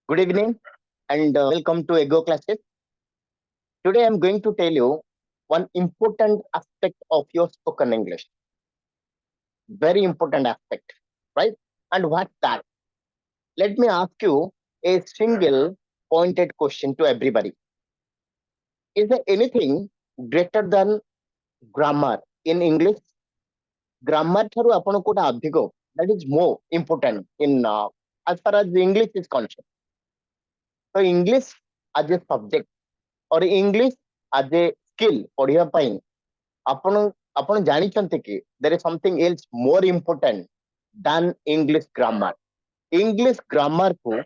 Good evening and welcome to Ego Classes. Today I'm going to tell you one important aspect of your spoken English. Very important aspect, right? And what's that? Let me ask you a single pointed question to everybody. Is there anything greater than grammar in English? Grammar tharu apano kota adhiko. That is more important in as far as the English is concerned. So English as a subject or English as a skill पढ़िया ପାଇଁ ଆପଣ ଆପଣ ଜାଣିଛନ୍ତି କି there is something else more important than English grammar. English grammar को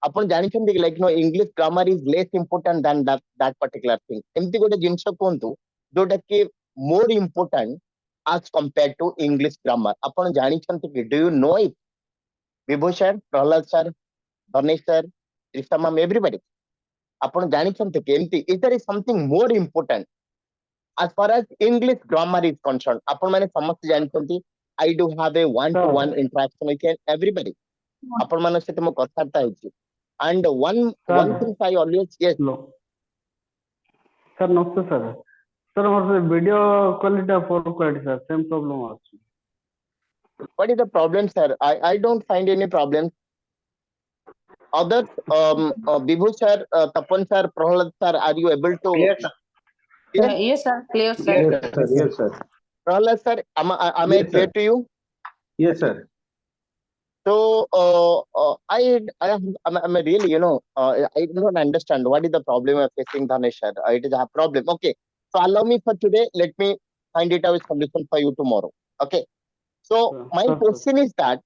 ଆପଣ ଜାଣିଛନ୍ତି କି like no English grammar is less important than that particular thing. ଏମିତି ଗୋଟେ ଜିନିଷ କୁହନ୍ତୁ ଯୋଉଟା କି more important as compared to English grammar. ଆପଣ ଜାଣିଛନ୍ତି କି do you know it? Bibhu sir, Prahlad sir, Dhanesh sir, Trisha ma'am, everybody. ଆପଣ ଜାଣିଛନ୍ତି କି ଏମିତି is there is something more important as far as English grammar is concerned? ଆପଣ ମାନେ ସମସ୍ତେ ଜାଣିଛନ୍ତି I do have a one to one interaction with everybody. ଆପଣ ମାନଙ୍କ ସହିତ ମୁଁ କଥାବାର୍ତ୍ତା ହେଇଛି and one thing I always yes sir namaste sir sir our video quality poor quality sir same problem ଅଛି. What is the problem sir? I don't find any problem. Others Vibhu sir, Tapan sir, Prahlad sir, are you able to Clear, sir. Yes, sir. Clear, sir. Yes, sir. Prahlad sir, am I Yes, clear sir. to you? Yes, sir. So I'm really, I don't understand what is the problem of facing Dhanesh sir. It is a problem. Okay. So allow me for today. Let me find it out a solution for you tomorrow. Okay. So my question is that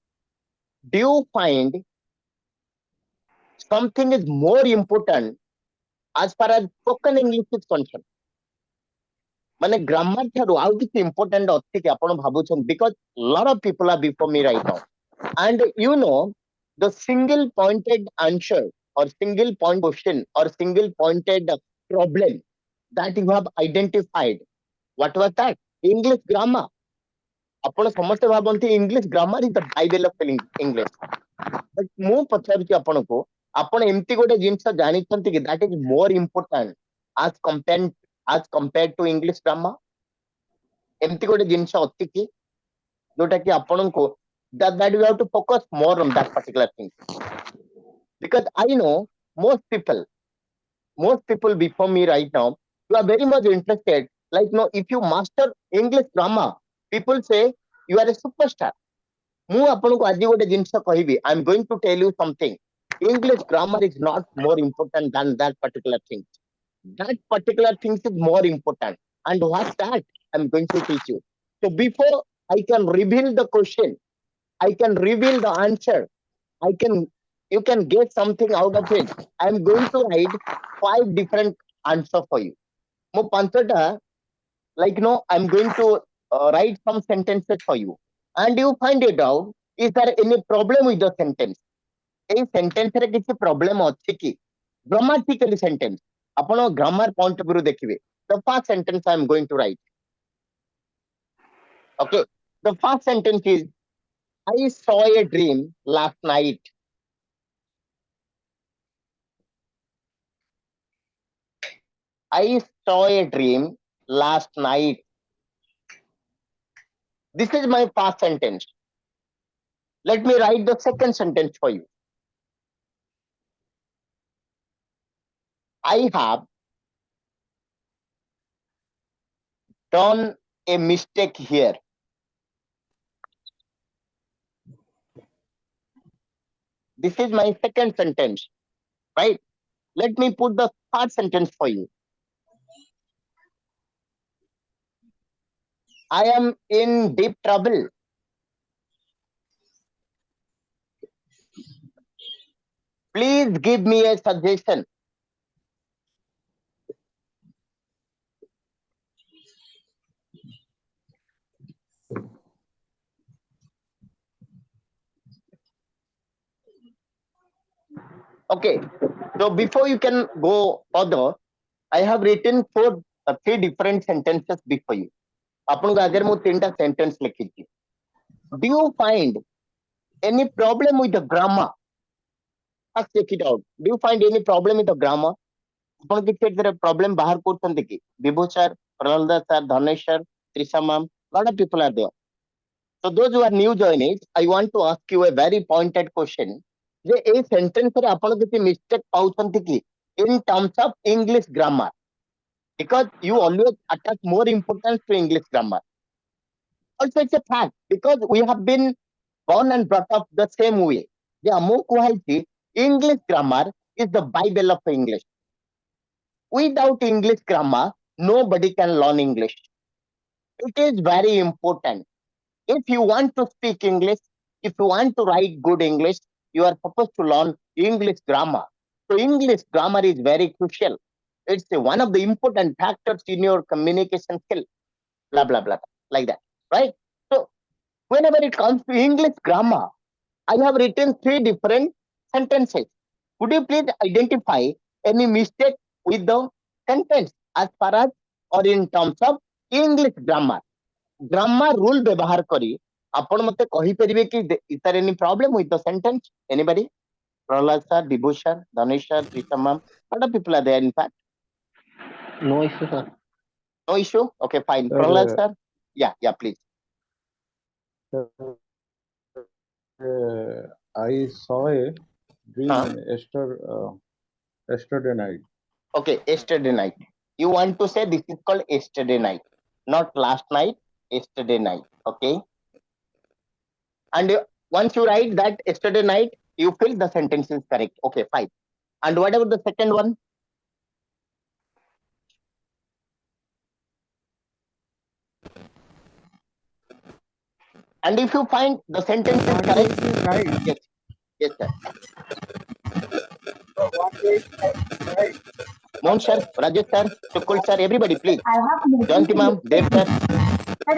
do you find something is more important as far as spoken English is concerned? ମାନେ grammar ଠାରୁ ଆଉ କିଛି important ଅଛି କି ଆପଣ ଭାବୁଛନ୍ତି because lot of people are before me right now and the single pointed answer or single point question or single pointed problem that you have identified, what was that? English grammar. ଆପଣ ସମସ୍ତେ ଭାବନ୍ତି English grammar is the bible of English, but ମୁଁ ପଚାରୁଛି ଆପଣଙ୍କୁ ଆପଣ ଏମିତି ଗୋଟେ ଜିନିଷ ଜାଣିଛନ୍ତି କି that is more important as compared to English grammar? ଏମିତି ଗୋଟେ ଜିନିଷ ଅଛି କି ଯୋଉଟା କି ଆପଣଙ୍କୁ that you have to focus more on that particular thing? Because I know most people before me right now, you are very much interested, like if you master English grammar, people say you are a superstar. ମୁଁ ଆପଣଙ୍କୁ ଆଜି ଗୋଟେ ଜିନିଷ କହିବି, I am going to tell you something. English grammar is not more important than that particular thing. That particular thing is more important. And what's that? I'm going to teach you. So before I can reveal the question, I can reveal the answer, you can get something out of it. I'm going to write 5 different answers for you. Mo panchata, I'm going to write some sentences for you. And you find it out, is there any problem with the sentence? A sentence रे किसी problem ଅଛି କି? Grammatically sentence. ଆପଣ grammar point of view ଦେଖିବେ. The first sentence I am going to write. Okay. The first sentence is, I saw a dream last night. I saw a dream last night. This is my first sentence. Let me write the second sentence for you. I have done a mistake here. This is my second sentence, right? Let me put the third sentence for you. I am in deep trouble. Please give me a suggestion. Okay, so before you can go further, I have written three different sentences before you. ଆପଣଙ୍କ ଆଗରେ ମୁଁ ତିନିଟା sentence ଲେଖିଛି. Do you find any problem with the grammar? First check it out. Do you find any problem with the grammar? ଆପଣ କିଛି ଏଥିରେ problem ବାହାର କରୁଛନ୍ତି କି? ବିଭୁ sir, Prahlad sir, Dhanesh sir, Trisha ma'am, lot of people are there. So those who are new joinees, I want to ask you a very pointed question. ଯେ ଏଇ sentence ରେ ଆପଣ କିଛି mistake ପାଉଛନ୍ତି କି? In terms of English grammar. Because you always attach more importance to English grammar. Also it's a fact because we have been born and brought up the same way. ଯେ ଆମକୁ କୁହାଯାଇଛି English grammar is the Bible of English. Without English grammar, nobody can learn English. It is very important. If you want to speak English, if you want to write good English, you are supposed to learn English grammar. So English grammar is very crucial. It's one of the important factors in your communication skill. Blah, blah, blah, like that, right? So whenever it comes to English grammar, I have written 3 different sentences. Could you please identify any mistake with the sentence as far as or in terms of English grammar? Grammar rule ବ୍ୟବହାର କରି ଆପଣ ମତେ କହିପାରିବେ କି is there any problem with the sentence? Anybody? Prahlad sir, Vibhu sir, Dhanesh sir, Trisha ma'am, lot of people are there in fact. No issue, sir. No issue? Okay, fine. Sir, Prahlad sir? Yeah, please. I saw a dream Huh? yesterday night. Okay, yesterday night. You want to say this is called yesterday night, not last night, yesterday night. Okay. And once you write that yesterday night, you feel the sentence is correct. Okay, fine. And what about the second one? And if you find the sentence is correct, yes, sir. Mohan sir, Rajesh sir, Sukul sir, everybody, please. I have making Janti a ma'am, Dev mistake. sir, Sir,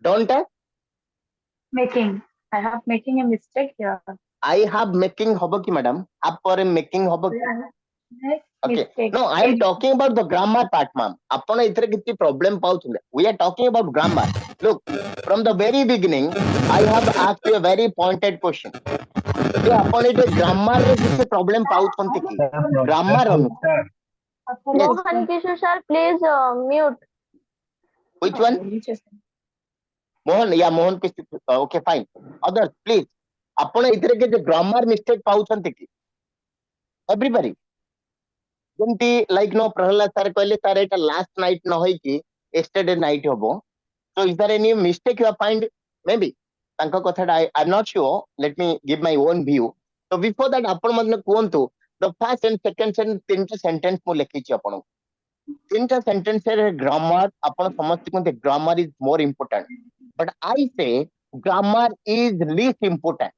don't don't. making. I have making a mistake here. I have making hobo ki madam. Aap पर making hobo ki. Okay. Mistake. No, I am talking about the grammar part, ma'am. ଆପଣ ଏଥିରେ କିଛି problem ପାଉଛନ୍ତି? We are talking about grammar. Look, from the very beginning, I have asked you a very pointed question. ଯେ ଆପଣ ଏଠି grammar ରେ କିଛି problem ପାଉଛନ୍ତି କି? Grammar ଅନୁସାରେ. Mohan Kishore sir, please mute. Which one? Mohan, yeah, Mohan. Okay, fine. Others, please. ଆପଣ ଏଥିରେ କିଛି grammar mistake ପାଉଛନ୍ତି କି? Everybody. ଯେମିତି like no ପ୍ରହ୍ଲାଦ sir କହିଲେ ତାର ଏଇଟା last night ନ ହେଇକି yesterday night ହବ. So is there any mistake you find? Maybe. ତାଙ୍କ କଥାଟା I'm not sure. Let me give my own view. So before that ଆପଣ ମୋତେ କୁହନ୍ତୁ the first and second sentence ତିନିଟା sentence ମୁଁ ଲେଖିଛି ଆପଣଙ୍କୁ. ତିନିଟା sentence ରେ grammar ଆପଣ ସମସ୍ତେ କୁହନ୍ତି grammar is more important. But I say grammar is least important.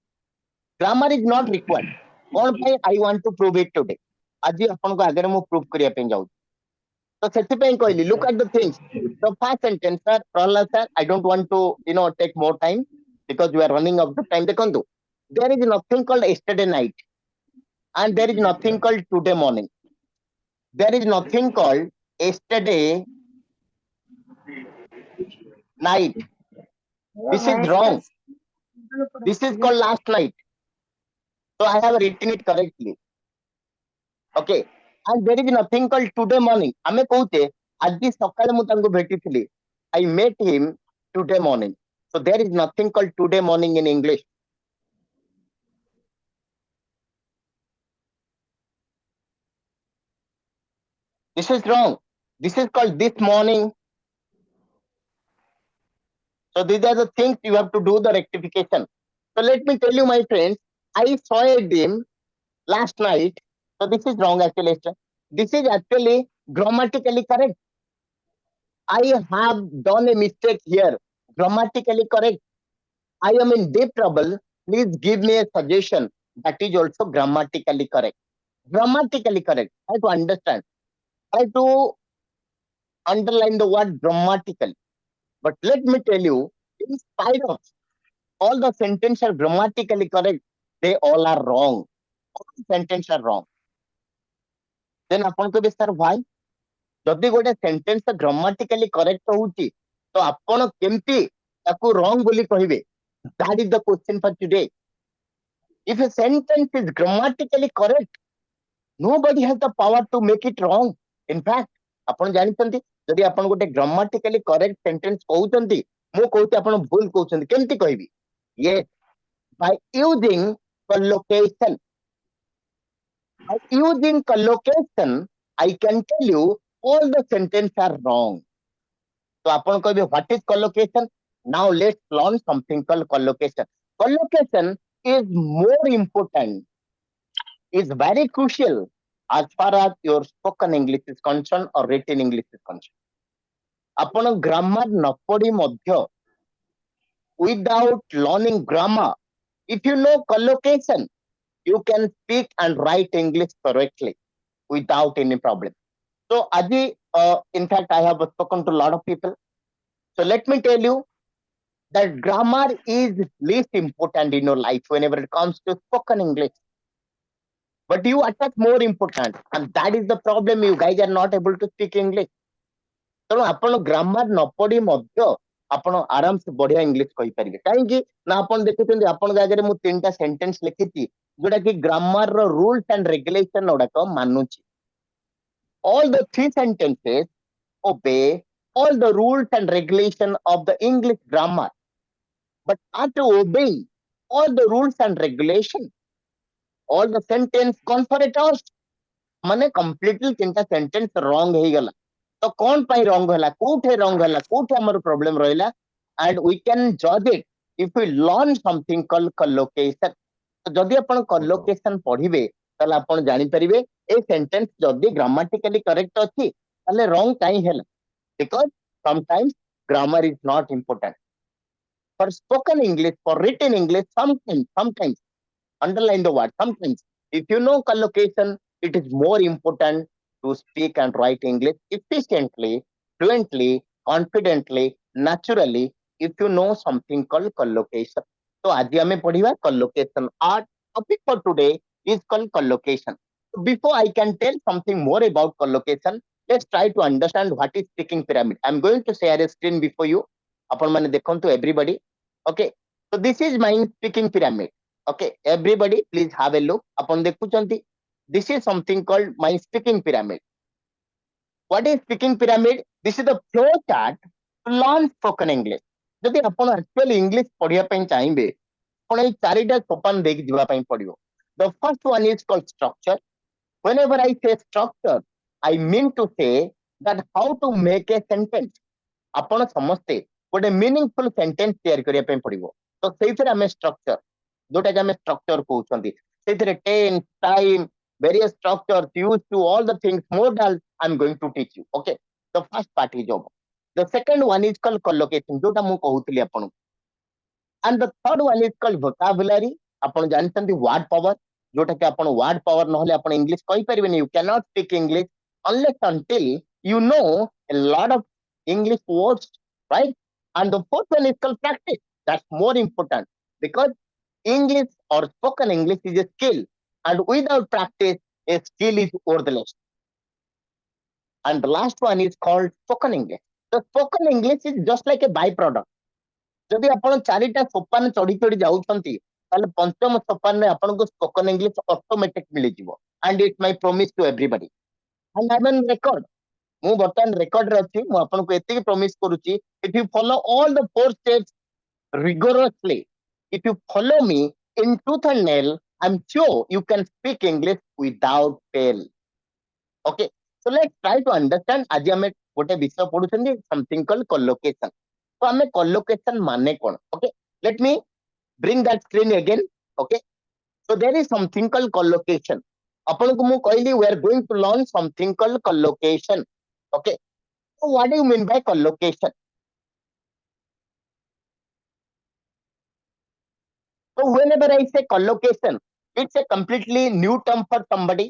Grammar is not required. କଣ ପାଇଁ I want to prove it today. ଆଜି ଆପଣଙ୍କ ଆଗରେ ମୁଁ ପ୍ରୁଭ୍ କରିବା ପାଇଁ ଯାଉଛି ତ ସେଥିପାଇଁ କହିଲି look at the things. The first sentence sir, Prahlad sir, I don't want to take more time because we are running out of time. ଦେଖନ୍ତୁ there is nothing called yesterday night and there is nothing called today morning. There is nothing called yesterday night. This is wrong. This is called last night. So I have written it correctly. Okay, and there is nothing called today morning. ଆମେ କହୁଛେ ଆଜି ସକାଳେ ମୁଁ ତାଙ୍କୁ ଭେଟିଥିଲି. I met him today morning. So there is nothing called today morning in English. This is wrong. This is called this morning. So these are the things you have to do the rectification. So let me tell you, my friends, I saw a dream last night. So this is wrong actually. This is actually grammatically correct. I have done a mistake here. Grammatically correct. I am in deep trouble. Please give me a suggestion that is also grammatically correct. Grammatically correct. Try to understand. Try to underline the word grammatically. But let me tell you, in spite of all the sentences are grammatically correct, they all are wrong. All the sentences are wrong. Then ଆପଣ କହିବେ sir why? ଯଦି ଗୋଟେ sentence ଗ୍ରାମାଟିକାଲି correct ହଉଛି ତ ଆପଣ କେମିତି ତାକୁ ରଙ୍ଗ ବୋଲି କହିବେ? That is the question for today. If a sentence is grammatically correct, nobody has the power to make it wrong. In fact, ଆପଣ ଜାଣିଛନ୍ତି ଯଦି ଆପଣ ଗୋଟେ ଗ୍ରାମାଟିକାଲି କରେକ୍ଟ ସେଣ୍ଟେନ୍ସ କହୁଛନ୍ତି, ମୁଁ କହୁଛି ଆପଣ ଭୁଲ କହୁଛନ୍ତି, କେମିତି କହିବି? Yes, by using collocation. By using collocation, I can tell you all the sentences are wrong. So ଆପଣ କହିବେ what is collocation? Now let's learn something called collocation. Collocation is more important, is very crucial as far as your spoken English is concerned or written English is concerned. ଆପଣ grammar ନ ପଢି ମଧ୍ୟ without learning grammar, if you know collocation, you can speak and write English correctly without any problem. So Adi, in fact, I have spoken to a lot of people. So let me tell you that grammar is least important in your life whenever it comes to spoken English. But you attach more important, and that is the problem. You guys are not able to speak English. ତେଣୁ ଆପଣ grammar ନ ପଢି ମଧ୍ୟ ଆପଣ ଆରାମସେ ବଢିଆ English କହିପାରିବେ। କାହିଁକି ନା ଆପଣ ଦେଖୁଛନ୍ତି ଆପଣଙ୍କ ଆଗରେ ମୁଁ 3ଟା ସେଣ୍ଟେନ୍ସ ଲେଖିଛି ଯୋଉଟା କି ଗ୍ରାମାରର ରୁଲ୍ସ ଆଣ୍ଡ ରେଗୁଲେସନ ଗୁଡାକ ମାନୁଛି। All the 3 sentences obey all the rules and regulation of the English grammar. But after obeying all the rules and regulation, all the sentence gone for a toss. ମାନେ completely 3ଟା sentence wrong ହେଇଗଲା। ତ କଣ ପାଇଁ wrong ହେଲା, କୋଉଠି wrong ହେଲା, କୋଉଠି ଆମର problem ରହିଲା, and we can judge it if we learn something called collocation. ତ ଯଦି ଆପଣ collocation ପଢିବେ ତାହେଲେ ଆପଣ ଜାଣିପାରିବେ ଏ sentence ଯଦି grammatically correct ଅଛି ତାହେଲେ wrong କାହିଁ ହେଲା, because sometimes grammar is not important. For spoken English, for written English, sometimes underline the word sometimes. If you know collocation, it is more important to speak and write English efficiently, fluently, confidently, naturally, if you know something called collocation. So aji ame padhiba collocation. Our topic for today is called collocation. So before I can tell something more about collocation, let's try to understand what is speaking pyramid. I'm going to share a screen before you. Apan mane dekhantu everybody. Okay, so this is my speaking pyramid. Okay, everybody please have a look. Upon dekhuchanti, this is something called my speaking pyramid. What is speaking pyramid? This is the flow chart to learn spoken English. ଯଦି ଆପଣ actually English ପଢିବା ପାଇଁ ଚାହିଁବେ ଆପଣ ଏଇ 4ଟା ସୋପାନ ଦେଇକି ଯିବା ପାଇଁ ପଡିବ। The first one is called structure. Whenever I say structure, I mean to say that how to make a sentence. ଆପଣ ସମସ୍ତେ ଗୋଟେ meaningful sentence ତିଆରି କରିବା ପାଇଁ ପଡିବ। ତ ସେଇଥିରେ ଆମେ structure, ଯୋଉଟା କି ଆମେ structure କହୁଛନ୍ତି, ସେଇଥିରେ tense, time, various structures used to all the things, modals, I'm going to teach you. Okay, the first part is over. The second one is called collocation, ଯୋଉଟା ମୁଁ କହୁଥିଲି ଆପଣଙ୍କୁ, and the third one is called vocabulary. ଆପଣ ଜାଣିଛନ୍ତି word power, ଯୋଉଟା କି ଆପଣ word power ନହେଲେ ଆପଣ ଇଂଲିଶ କହିପାରିବେନି। You cannot speak English unless until you know a lot of English words, right? And the fourth one is called practice. That's more important because English or spoken English is a skill, and without practice, a skill is worthless. And the last one is called spoken English. The spoken English is just like a byproduct. ଯଦି ଆପଣ 4ଟା ସୋପାନ ଚଢି ଚଢି ଯାଉଛନ୍ତି ତାହେଲେ ପଞ୍ଚମ ସୋପାନରେ ଆପଣଙ୍କୁ ସ୍ପୋକନ ଇଂଲିଶ ଅଟୋମେଟିକ ମିଳିଯିବ। And it's my promise to everybody. And I'm on record. ମୁଁ ବର୍ତ୍ତମାନ ରେକର୍ଡରେ ଅଛି। ମୁଁ ଆପଣଙ୍କୁ ଏତିକି ପ୍ରମିସ କରୁଛି, if you follow all the 4 steps rigorously, if you follow me in tooth and nail, I'm sure you can speak English without fail. Okay, so let's try to understand. ଆଜି ଆମେ ଗୋଟେ ବିଷୟ ପଢୁଛନ୍ତି something called collocation. ତ ଆମେ collocation ମାନେ କଣ? Okay, let me bring that screen again. Okay, so there is something called collocation. ଆପଣଙ୍କୁ ମୁଁ କହିଲି we are going to learn something called collocation. Okay, so what do you mean by collocation? So whenever I say collocation, it's a completely new term for somebody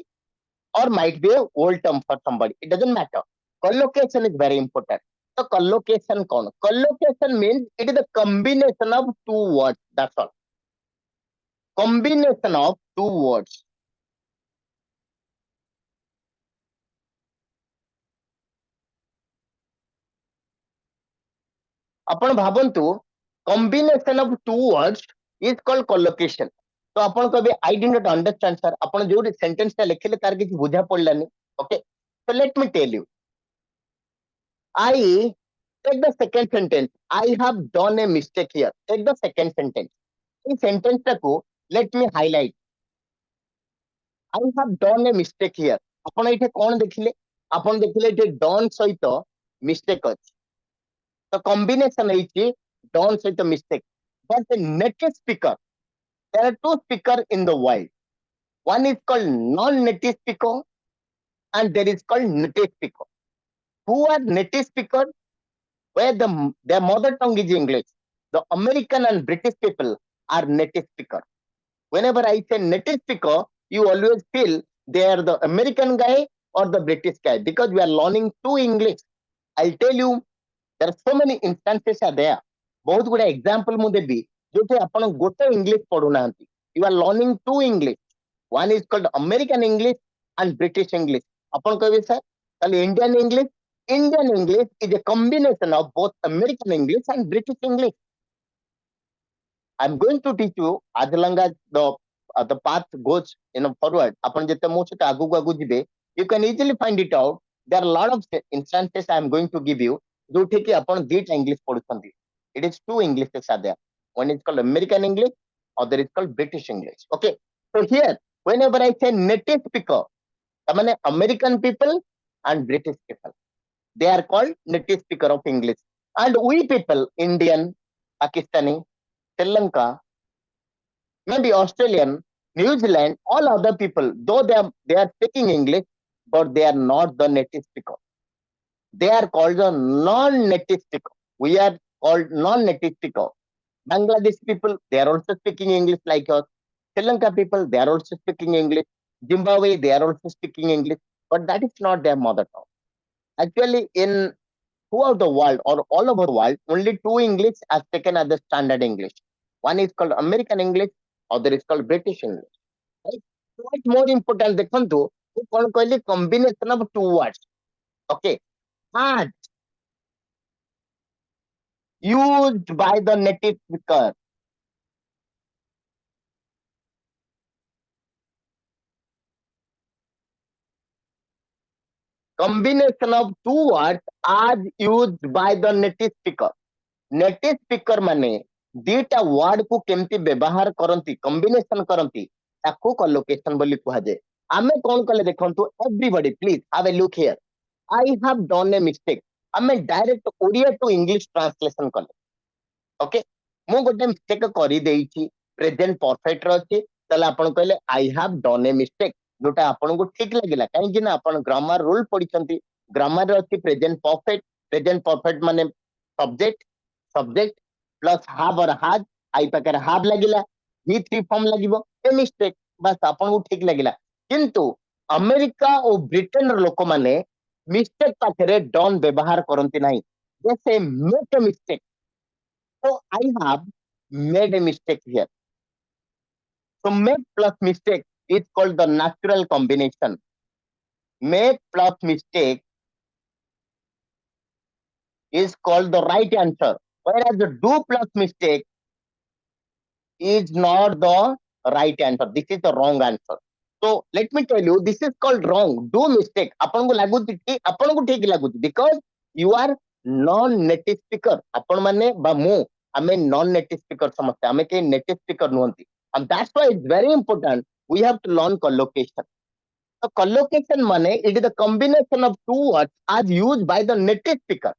or might be a old term for somebody. It doesn't matter. Collocation is very important. So collocation कौन? Collocation means it is the combination of 2 words. That's all. Combination of 2 words. ଆପଣ ଭାବନ୍ତୁ combination of 2 words is called collocation. तो आपण कहबे I did not understand sir आपण जो sentence टा लिखले तार किछ बुझा पड़लानी okay so let me tell you I take the second sentence I have done a mistake here take the second sentence ई सेंटेंस टा को let me highlight I have done a mistake here आपण एठे कोन देखिले आपण देखिले जे done सहित mistake अछि तो कॉम्बिनेशन है डन सहित mistake but native speaker there are two speakers in the world. One is called non-native speaker and there is called native speaker. Who are native speakers? Where their mother tongue is English. The American and British people are native speakers. Whenever I say native speaker, you always feel they are the American guy or the British guy because we are learning two English. I'll tell you, there are so many instances are there. बहुत गुड़ा example मु देबी जोटे आपण गोटे English पढु नांती you are learning to English one is called American English and British English आपण कहबे सर ताले Indian English is a combination of both American English and British English. I'm going to teach you as long as the path goes forward आपण जते मो से आगु आगु जिबे you can easily find it out. There are a lot of instances I am going to give you जोठे कि आपण दीटा English पढुछंती. It is two Englishes are there. One is called American English, other is called British English. Okay. So here, whenever I say native speaker, I mean American people and British people, they are called native speaker of English. And we people, Indian, Pakistani, Sri Lanka, maybe Australian, New Zealand, all other people, though they are speaking English, but they are not the native speaker. They are called the non-native speaker. We are called non-native speaker. Bangladesh people, they are also speaking English like us. Sri Lanka people, they are also speaking English. Zimbabwe, they are also speaking English, but that is not their mother tongue. Actually, in throughout the world or all over the world, only two English are taken as the standard English. One is called American English, other is called British English. Right? So what's more important, देखो कौन कहली combination of two words. Okay. And used by the native speaker. Combination of two words as used by the native speaker. Native speaker माने दीटा word को केमती व्यवहार करंती combination करंती ताको collocation बोली कुहा जाय. आमे कोन कले देखंतु everybody please have a look here. I have done a mistake. आमे direct Odia to English translation कले. ओके मु गोटे मिस्टेक करी देइछि प्रेजेंट परफेक्ट रहछि तले आपण कहले I have done a mistake जोटा आपण को ठीक लागिला काहे कि ना आपण ग्रामर रूल पढिछंती. ग्रामर रहछि प्रेजेंट परफेक्ट माने सब्जेक्ट प्लस हैव और हैज आई पाकर हैव लागिला ही थ्री फॉर्म लागिवो ए मिस्टेक बस आपण को ठीक लागिला. किंतु अमेरिका और ब्रिटेन र लोक माने मिस्टेक पाखरे डन व्यवहार करंती नाही. जैसे make a mistake. So I have made a mistake here. So make plus mistake is called the natural combination. Make plus mistake is called the right answer. Whereas the do plus mistake is not the right answer. This is the wrong answer. So let me tell you, this is called wrong. Do mistake. आपण को लागुची आपण को ठीक लागुची because you are non-native speaker. आपण माने बा मु आमे non-native speaker समझते आमे के native speaker नुहंती. And that's why it's very important we have to learn collocation. So collocation माने it is the combination of two words as used by the native speaker.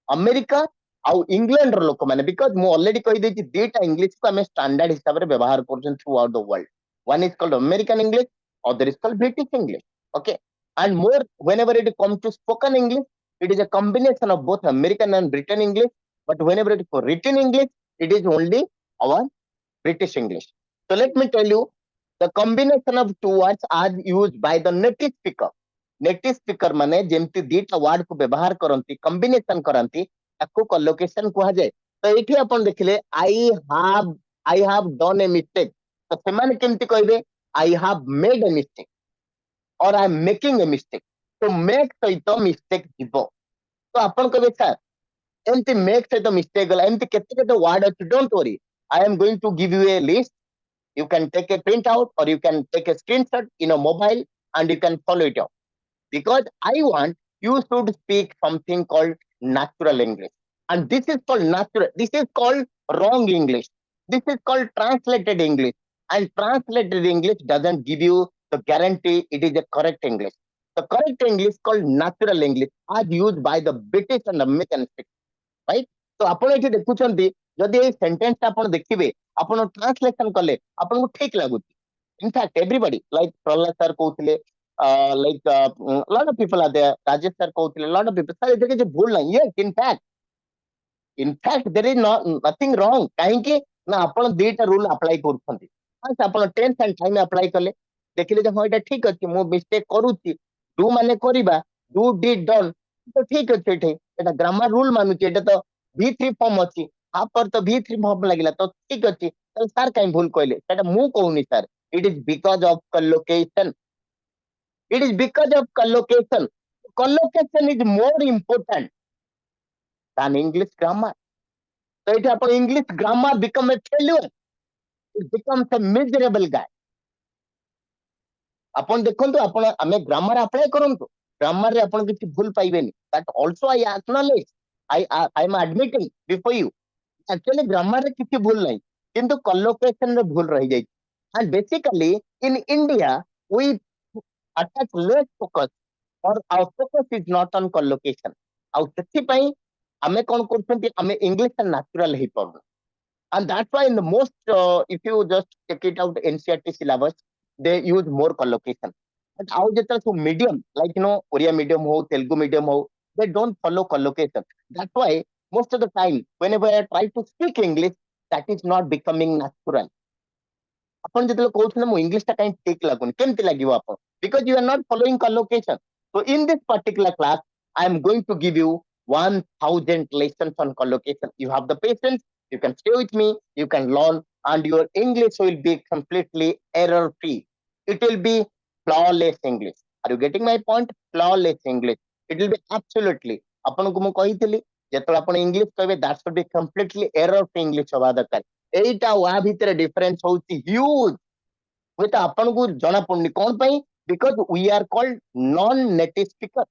America आउ England रो लोक माने because मु already कहि देछि दीटा English को हमें standard हिसाब रे व्यवहार करछन throughout the world. One is called American English, other is called British English. Okay. And more whenever it comes to spoken English, it is a combination of both American and Britain English. But whenever it is for written English, it is only our British English. So let me tell you, the combination of two words are used by the native speaker. Native speaker माने जेमती दीटा word को व्यवहार करंती combination करंती ताको collocation कुहा जाय. तो एठी आपण देखिले I have done a mistake. तो सेमाने केमती कहबे I have made a mistake और I am making a mistake. तो मेक सहित मिस्टेक जीवो. तो आपण कहबे सर एमती मेक सहित मिस्टेक गला एमती केते केते वर्ड अछि. Don't worry, I am going to give you a list. You can take a printout or you can take a screenshot in a mobile and you can follow it up. Because I want you should speak something called natural English. And this is called natural. This is called wrong English. This is called translated English. And translated English doesn't give you the guarantee it is a correct English. The correct English called natural English as used by the British and American speakers. Right? So ଆପଣ ଏଠି ଦେଖୁଛନ୍ତି ଯଦି ଏଇ sentence ଆପଣ ଦେଖିବେ ଆପଣ translation କଲେ ଆପଣଙ୍କୁ ଠିକ ଲାଗୁଛି ଇନଫ୍ୟାକ୍ଟ ଏଭରିବଡି ଲାଇକ ପ୍ରହ୍ଲାଦ ସାର୍ କହୁଥିଲେ like lot of people are there. Rajesh sir କହୁଥିଲେ lot of people sir ଏଥିରେ କିଛି ଭୁଲ ନାହିଁ yes in fact there is nothing wrong କାହିଁକି ନା ଆପଣ ଦିଟା ରୁଲ ଆପ୍ଲାଏ କରୁଛନ୍ତି ଫାର୍ଷ୍ଟ ଆପଣ ଟେନ୍ସ ଆଣ୍ଡ ଟାଇମ ଆପ୍ଲାଏ କଲେ ଦେଖିଲେ ଯେ ହଁ ଏଇଟା ଠିକ ଅଛି ମୁଁ ମିଷ୍ଟେକ୍ କରୁଛି ଡୁ ମାନେ କରିବା ଡୁ ଡିଡ୍ ଡନ୍ ତ ଠିକ ଅଛି ଏଠି ଏଟା ଗ୍ରାମାର ରୁଲ ମାନୁଛି ଏଟା ତ V3 ଫର୍ମ ଅଛି ହାଫ ତ V3 ଫର୍ମ ଲାଗିଲା ତ ଠିକ ଅଛି ତାହେଲେ ସାର୍ କାହିଁ ଭୁଲ କହିଲେ ସେଟା ମୁଁ କହୁନି sir it is because of collocation. It is because of collocation. Collocation is more important than English grammar. So if your English grammar become a failure, it becomes a miserable guy. ଆପଣ ଦେଖନ୍ତୁ ଆପଣ ଆମେ grammar apply କରନ୍ତୁ grammar ରେ ଆପଣ କିଛି ଭୁଲ ପାଇବେନି that also I acknowledge I am admitting before you actually grammar ରେ କିଛି ଭୁଲ ନାହିଁ କିନ୍ତୁ collocation ରେ ଭୁଲ ରହିଯାଇଛି and basically in India we attach less focus or our focus is not on collocation ଆଉ ସେଥିପାଇଁ ଆମେ କଣ କରୁଛନ୍ତି ଆମେ English natural ହେଇପାରୁନୁ and that's why in the most if you just check it out NCERT syllabus they use more collocation but ଆଉ ଯେତେବେଳେ ସବୁ medium like Oriya medium ho Telugu medium ho they don't follow collocation that's why most of the time whenever I try to speak English that is not becoming natural ଆପଣ ଯେତେବେଳେ କହୁଛନ୍ତି ମୁଁ English ଟା କାହିଁ ଠିକ ଲାଗୁନି କେମିତି ଲାଗିବ ଆପଣ because you are not following collocation so in this particular class I am going to give you 1000 lessons on collocation you have the patience you can stay with me you can learn and your English will be completely error free it will be flawless English are you getting my point flawless English it will be absolutely ଆପଣଙ୍କୁ ମୁଁ କହିଥିଲି ଯେତେବେଳେ ଆପଣ English କହିବେ that should be completely error free English ହବା ଦରକାର ଏଇଟା ୟା ଭିତରେ ଡିଫରେନ୍ସ ହଉଛି ହ୍ୟୁଜ ହୁଏତ ଆପଣଙ୍କୁ ଜଣା ପଡୁନି କଣ ପାଇଁ because we are called non native speaker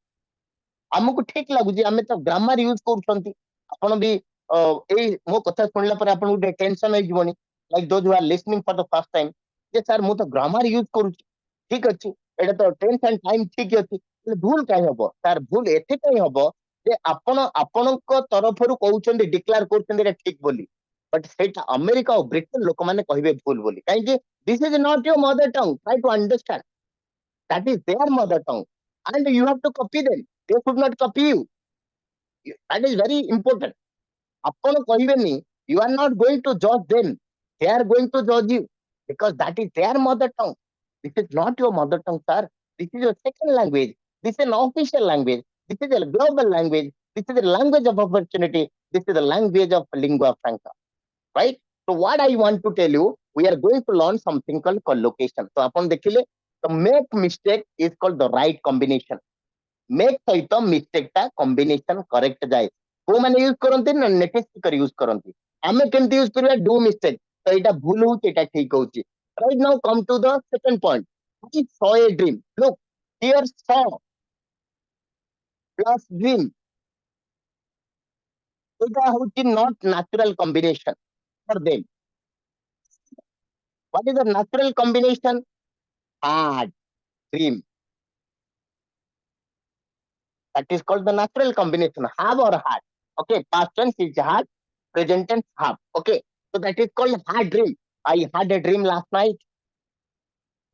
ଆମକୁ ଠିକ ଲାଗୁଛି ଆମେ ତ ଗ୍ରାମାର ୟୁଜ କରୁଛନ୍ତି ଆପଣ ବି ଏଇ ମୋ କଥା ଶୁଣିଲା ପରେ ଆପଣଙ୍କୁ ଟିକେ ଟେନସନ ହେଇଯିବନି like those who are listening for the first time ଯେ ସାର୍ ମୁଁ ତ ଗ୍ରାମାର ୟୁଜ କରୁଛି ଠିକ ଅଛି ଏଇଟା ତ ଟେନ୍ସ ଆଣ୍ଡ ଟାଇମ ଠିକ ଅଛି ହେଲେ ଭୁଲ କାହିଁ ହବ ସାର୍ ଭୁଲ ଏଥିପାଇଁ ହବ ଯେ ଆପଣ ଆପଣଙ୍କ ତରଫରୁ କହୁଛନ୍ତି ଡିକ୍ଲାର କରୁଛନ୍ତି ଏଇଟା ଠିକ ବୋଲି बट ସେଇଟା ଆମେରିକା ଆଉ ବ୍ରିଟେନ ଲୋକମାନେ କହିବେ ଭୁଲ ବୋଲି କାହିଁକି this is not your mother tongue try to understand that is their mother tongue and you have to copy them they should not copy you that is very important ଆପଣ କହିବେନି you are not going to judge them they are going to judge you because that is their mother tongue this is not your mother tongue sir this is your second language this is an official language this is a global language this is a language of opportunity this is the language of lingua franca right so what I want to tell you we are going to learn something called collocation so upon dekhile the make mistake is called the right combination make सहित mistake टा combination correct जाए को माने use करंती ना native speaker use करंती आमे केमती use करबा do mistake तो एटा भूल होउची एटा ठीक होउची right now come to the second point I saw a dream look here saw plus dream एटा होउची not natural combination for them what is the natural combination had dream that is called the natural combination have or had okay past tense is had present tense have okay so that is called had dream I had a dream last night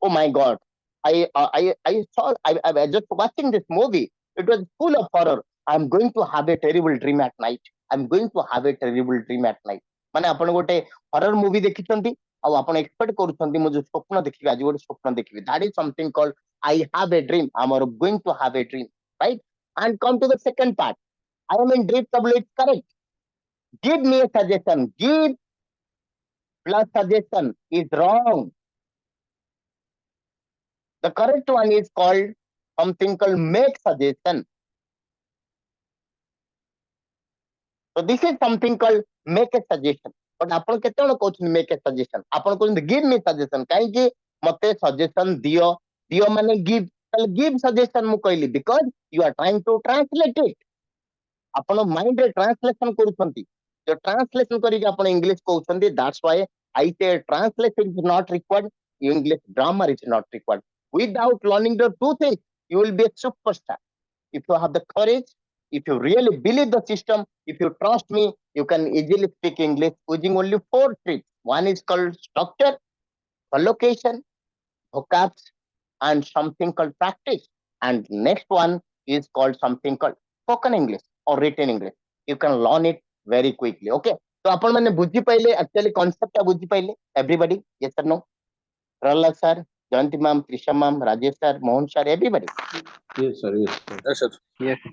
oh my god I saw I was just watching this movie it was full of horror I'm going to have a terrible dream at night I'm going to have a terrible dream at night ମାନେ ଆପଣ ଗୋଟେ horror movie ଦେଖିଛନ୍ତି ଆଉ ଆପଣ expect କରୁଛନ୍ତି ମୁଁ ଯୋଉ ସ୍ୱପ୍ନ ଦେଖିବି ଆଜି ଗୋଟେ ସ୍ୱପ୍ନ ଦେଖିବି that is something called I have a dream I'm going to have a dream right and come to the second part I am in dream trouble it's correct give me a suggestion give plus suggestion is wrong the correct one is called something called make suggestion so this is something called make a suggestion but आपण केते जण कहउछन make a suggestion आपण कहउछन give me suggestion काहे कि मते suggestion दियो दियो माने गिव ताले गिव सजेशन मु कहली because you are trying to translate it आपण माइंड रे ट्रांसलेशन करूछंती जो ट्रांसलेशन करी कि आपण इंग्लिश कहउछंती that's why I say translation is not required English grammar is not required without learning the two things you will be a superstar if you have the courage if you really believe the system if you trust me you can easily speak English using only 4 tricks one is called structure collocation vocabs and something called practice and next one is called something called spoken English or written English you can learn it very quickly okay तो आपण माने बुझी पाइले actually concept बुझी पाइले everybody yes sir no Prahlad sir Jayanti ma'am Trisha ma'am Rajesh sir Mohan sir everybody Yes, sir. Yes, sir. Yes, sir.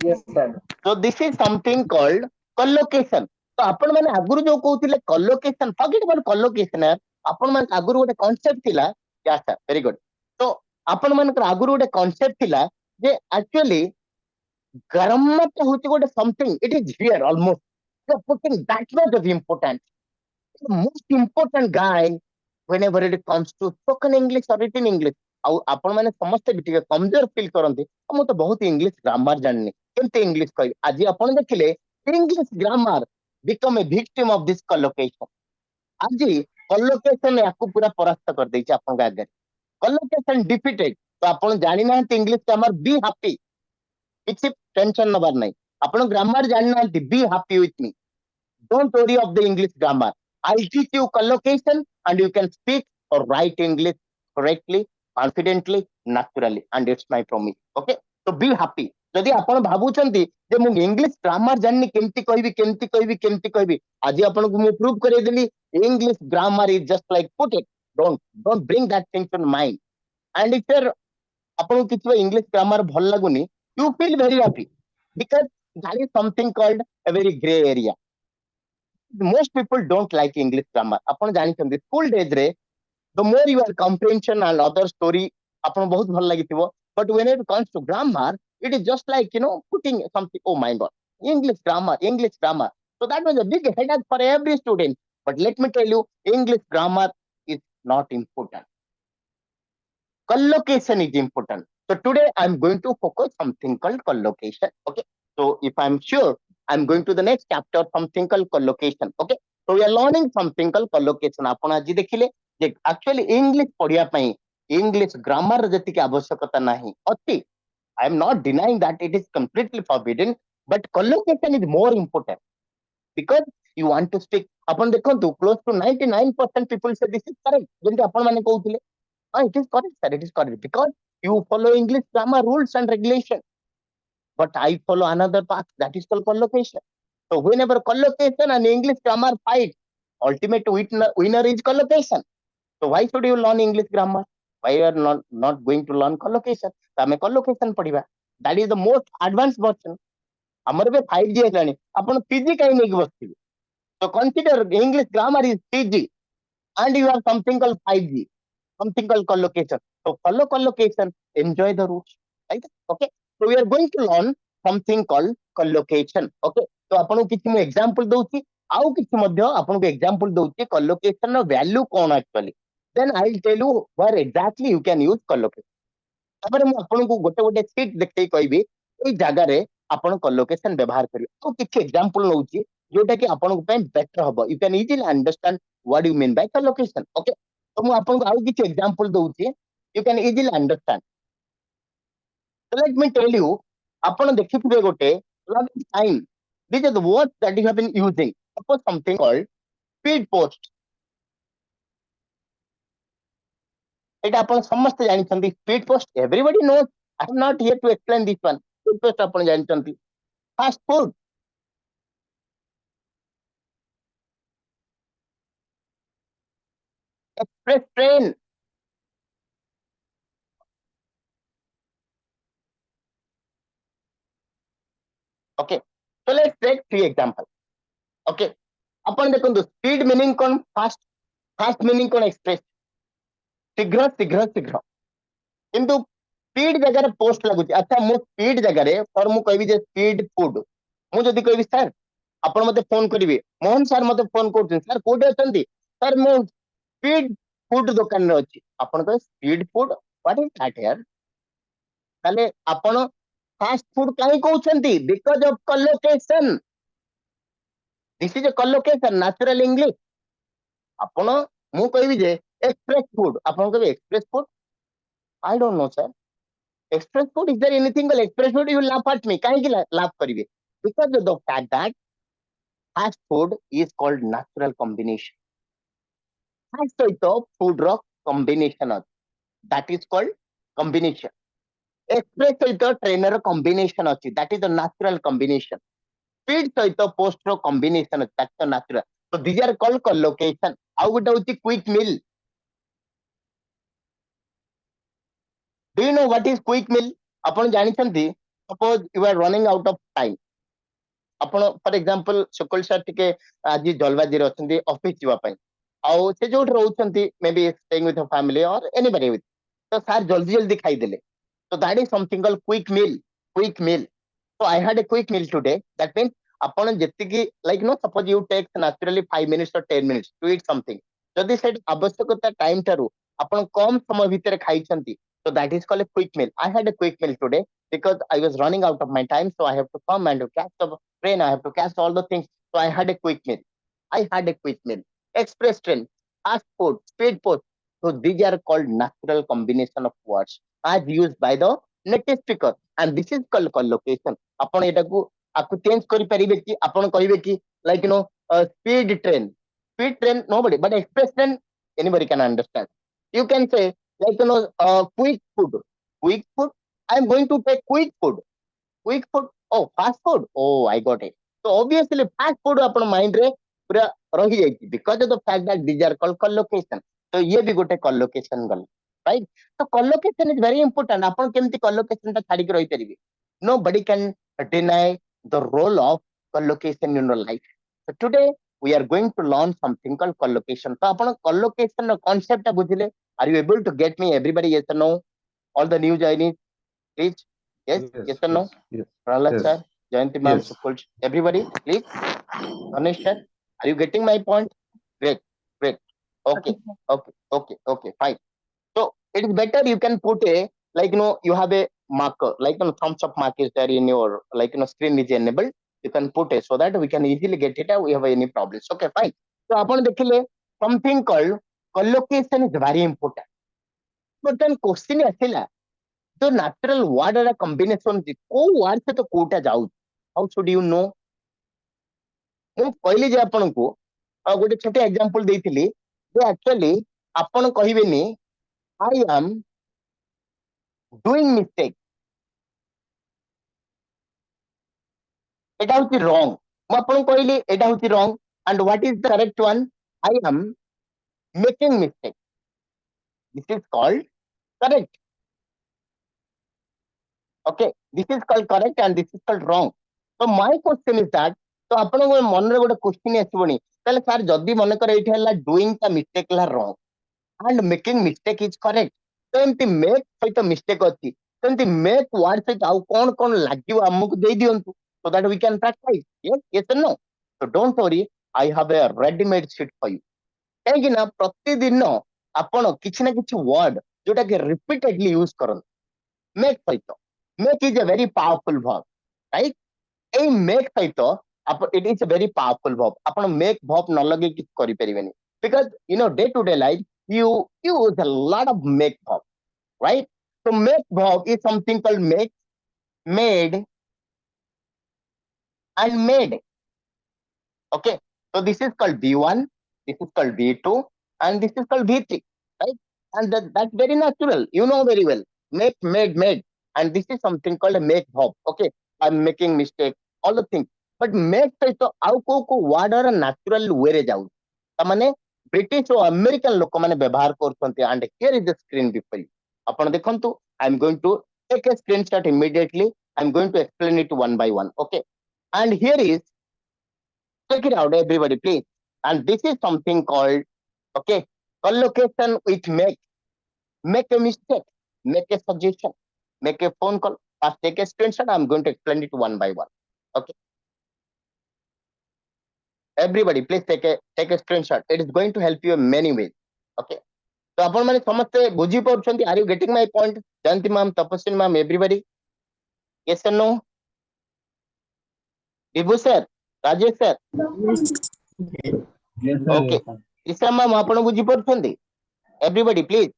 Yes, sir. so this is something called collocation तो आपण माने आगुरु जो कहउथिले collocation फॉरगेट अबाउट collocation यार आपण माने आगुरु गोटे कांसेप्ट थिला या सर वेरी गुड तो आपण माने आगुरु गोटे कांसेप्ट थिला जे एक्चुअली ग्रामर तो होची गोटे something it is here almost you are putting that much of importance the most important guy whenever it comes to spoken English or written English ଆଉ ଆପଣ ମାନେ ସମସ୍ତେ ବି ଟିକେ କମଜୋର ଫିଲ୍ କରନ୍ତି ମୁଁ ତ ବହୁତ ଇଂଲିଶ ଗ୍ରାମାର ଜାଣିନି କେମିତି ଇଂଲିଶ କହିବି ଆଜି ଆପଣ ଦେଖିଲେ English grammar become a victim of this collocation ଆଜି କଲୋକେସନ ୟାକୁ ପୁରା ପରାସ୍ତ କରିଦେଇଛି ଆପଣଙ୍କ ଆଗରେ କଲୋକେସନ ଡିଫିଟେଡ ତ ଆପଣ ଜାଣିନାହାନ୍ତି ଇଂଲିଶ ଗ୍ରାମାର ବି ହାପି କିଛି ଟେନସନ ନବାର ନାହିଁ ଆପଣ ଗ୍ରାମାର ଜାଣିନାହାନ୍ତି ବି ହାପି ୱିଥ ମି don't worry of the English grammar I'll teach you collocation and you can speak or write English correctly confidently naturally and it's my promise okay so be happy जदि आपण भाबुचंती जे मु English grammar जाननी केमती कहबी आज आपण को मु प्रूव करे देली English grammar is just like put it don't bring that thing to mind and if आपण किछि इंग्लिश ग्रामर भल लागुनी you feel very happy because that is something called a very gray area most people don't like English grammar आपण जानिछंती school days रे the more you are comprehension and other story आपण बहुत भल लागिथिबो but when it comes to grammar it is just like putting something oh my god English grammar so that was a big headache for every student but let me tell you English grammar is not important collocation is important so today I'm going to focus something called collocation okay so if I'm sure I'm going to the next chapter something called collocation okay so we are learning something called collocation आपण आज देखिले जे actually English पढ़िया पई English grammar जति के आवश्यकता नाही अछि I am not denying that it is completely forbidden but collocation is more important because you want to speak आपण देखंतु close to 99% people say this is correct जेंति आपण माने कहउथिले it is correct sir it is correct because you follow English grammar rules and regulation but I follow another path that is called collocation so whenever collocation and English grammar fight ultimate winner is collocation so why should you learn English grammar why you are not going to learn collocation तो हमें collocation पढ़िबा that is the most advanced version हमर बे 5G हेलानी आपण PG काई नै बसथिबे so consider English grammar is PG and you have something called 5G something called collocation so follow collocation enjoy the roots right okay so we are going to learn something called collocation okay तो आपण किछि मु example दोउची आउ किछि मध्ये आपण को example दोउची collocation no value cone actually then I'll tell you where exactly you can use collocation तापर मु आपण को गोटे गोटे सीट देखै कहबी एई जागा रे आपण collocation व्यवहार करियो तो किछि एग्जांपल नउची जोटा कि आपण को पे बेटर हबो you can easily understand what you mean by collocation okay तो मु आपण को आउ किछि example दोउची you can easily understand so let me tell you आपण देखिथिबे गोटे long time these are the words that you have been using suppose something called speed post এটা आपण समस्त जानिछंती speed post everybody knows I am not here to explain this one speed post आपण जानिछंती fast food express train okay so let's take three example okay आपण देखंतु speed meaning कोन fast meaning कोन एक्सप्रेस शीघ्र शीघ्र शीघ्र किंतु स्पीड जगह पोस्ट लगुच अच्छा मु स्पीड जगह रे और मु कहबी जे स्पीड फूड मु जदी कहबी सर ଆପଣ ମତେ ଫୋନ କରିବେ ମୋହन ସାର୍ ମତେ ଫୋନ କରୁଛନ୍ତି ସାର୍ କୋଉଠି ଅଛନ୍ତି ସାର୍ ମୁଁ ସ୍ପିଡ ଫୁଡ ଦୋକାନରେ ଅଛି ଆପଣ କହିବେ speed food what is that here ତାହେଲେ ଆପଣ ଫାଷ୍ଟ ଫୁଡ କାହିଁ କହୁଛନ୍ତି because of collocation this is a collocation natural English ଆପଣ ମୁଁ କହିବି ଯେ ଏକ୍ସପ୍ରେସ ଫୁଡ ଆପଣ କହିବେ express food I don't know sir express food is there anything called express food you will laugh at me କାହିଁକି laugh କରିବେ because of the fact that fast food is called natural combination fast ସହିତ food ର combination ଅଛି that is called combination express ସହିତ trainer ର combination ଅଛି that is the natural combination speed ସହିତ post ର combination ଅଛି that's the natural so these are called collocation ଆଉ ଗୋଟେ ହଉଛି quick meal do you know what is quick meal ଆପଣ ଜାଣିଛନ୍ତି suppose you are running out of time ଆପଣ ଫର example ସୁକଲ sir ଟିକେ ଆଜି ଜଲବାଜିରେ ଅଛନ୍ତି ଅଫିସ ଯିବା ପାଇଁ ଆଉ ସେ ଯୋଉଠି ରହୁଛନ୍ତି may be staying with family or anybody with ତ ସାର୍ ଜଲ୍ଦି ଜଲ୍ଦି ଖାଇଦେଲେ ତ that is something call quick meal so I had a quick meal today that means ଆପଣ ଯେତିକି like no suppose you take naturally 5 minutes or 10 minutes to eat something ଯଦି ସେଠି ଆବଶ୍ୟକତା ଟାଇମ ଠାରୁ ଆପଣ କମ ସମୟ ଭିତରେ ଖାଇଛନ୍ତି so that is called a quick meal I had a quick meal today because I was running out of my time so I have to come and catch the train I have to catch all the things so I had a quick meal express train fast food speed food so these are called natural combination of words as used by the native speaker and this is called collocation ଆପଣ ଏଟାକୁ ଆକୁ change କରିପାରିବେ କି ଆପଣ କହିବେ କି like you know speed train nobody but express train anybody can understand you can say like you know quick food I am going to take quick food oh fast food oh I got it so obviously fast food ଆପଣ mind ରେ ପୁରା ରହି ଯାଇଛି because of the fact that these are called collocation so ଇଏ ବି ଗୋଟେ collocation ଗଲା right so collocation is very important ଆପଣ କେମିତି collocation ଟା ଛାଡିକି ରହିପାରିବେ nobody can deny the role of collocation in your life so today we are going to learn something called collocation ତ ଆପଣ collocation ର concept ଟା ବୁଝିଲେ are you able to get me everybody yes or no all the new joinees please yes Yes, yes or no yes, yes, Prahlad yes, sir Jayanti ma'am yes. Sukul everybody please Ganesh sir are you getting my point great great okay okay fine so it is better you can put a like you know you have a marker like you know thumbs up mark is there in your like you know screen is enabled you can put it so that we can easily get it out we have any problems okay fine so ଆପଣ ଦେଖିଲେ something called collocation is very important but then question ଆସିଲା तो natural word era combination କୋଉ word ସହିତ କୋଉଟା ଯାଉଛି how should you know ମୁଁ କହିଲି ଯେ ଆପଣଙ୍କୁ ଗୋଟେ ଛୋଟ ଏକ୍ସାମ୍ପଲ ଦେଇଥିଲି ଯେ actually ଆପଣ କହିବେନି I am doing mistake এটা হচ্ছে wrong ମୁଁ ଆପଣଙ୍କୁ କହିଲି ଏଟା ହଉଛି wrong and what is the correct one I am making mistake this is called correct okay this is called correct and this is called wrong so my question is that ତ ଆପଣଙ୍କ ମନରେ ଗୋଟେ question ଆସିବନି ତାହେଲେ sir ଯଦି ମନେକର ଏଇଠି ହେଲା doing ଟା mistake ହେଲା wrong and making mistake is correct ତ ଏମିତି make ସହିତ mistake ଅଛି ସେମିତି make word ସହିତ ଆଉ କଣ କଣ ଲାଗିବ ଆମକୁ ଦେଇ ଦିଅନ୍ତୁ so that we can practice yes or no so don't worry I have a ready made sheet for you କାହିଁକି ନା ପ୍ରତିଦିନ ଆପଣ କିଛି ନା କିଛି word ଯୋଉଟା କି repeatedly use କରନ୍ତି make ସହିତ make is a very powerful verb right ଏଇ make ସହିତ it is a very powerful verb ଆପଣ make verb ନ ଲଗେଇ କିଛି କରିପାରିବେନି because you know day to day life you use a lot of make verb right so make verb is something called make made and made okay so this is called v1 this is called v2 and this is called v3 right and that's very natural you know very well make made and this is something called a make verb okay I'm making mistake all the things but make ସହିତ ଆଉ କୋଉ word ର natural way ରେ ଯାଉଛି ତାମାନେ British ଓ American ଲୋକମାନେ ବ୍ୟବହାର କରୁଛନ୍ତି and here is the screen before you ଆପଣ ଦେଖନ୍ତୁ I'm going to take a screenshot immediately I'm going to explain it one by one okay and here is check it out everybody please and this is something called okay collocation with make a mistake make a suggestion make a phone call first take a screenshot I'm going to explain it one by one okay everybody please take a screenshot. It is going to help you in many ways. Okay, so आपण माने समस्ते बुझी पाउछंती. Are you getting my point? Janti ma'am, Tapaswini ma'am, everybody? Yes or no? Vibhu sir, Rajesh sir. Yes, Okay. Isra ma'am, आपण बुझी पाउछंती. Everybody please.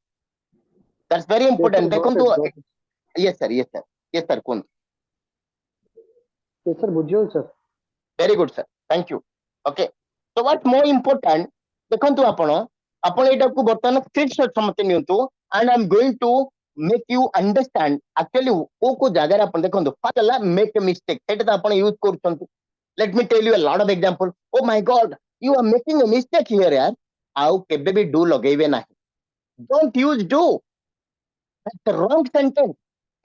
That's very important. देखंतु yes sir, yes sir, yes sir. कोन Yes, sir. बुझियो sir. very good sir. Thank you. Okay. So what's more important? देखंतु आपण एटा को बर्तमान screenshot समते नियंतु and I'm going to make you understand actually को जगह आपण देखंतु फाटला make a mistake एटा त आपण use करछंतु. Let me tell you a lot of example. Oh my god, you are making a mistake here यार. आउ केबे भी do लगेबे नाही. Don't use do. That's the wrong sentence.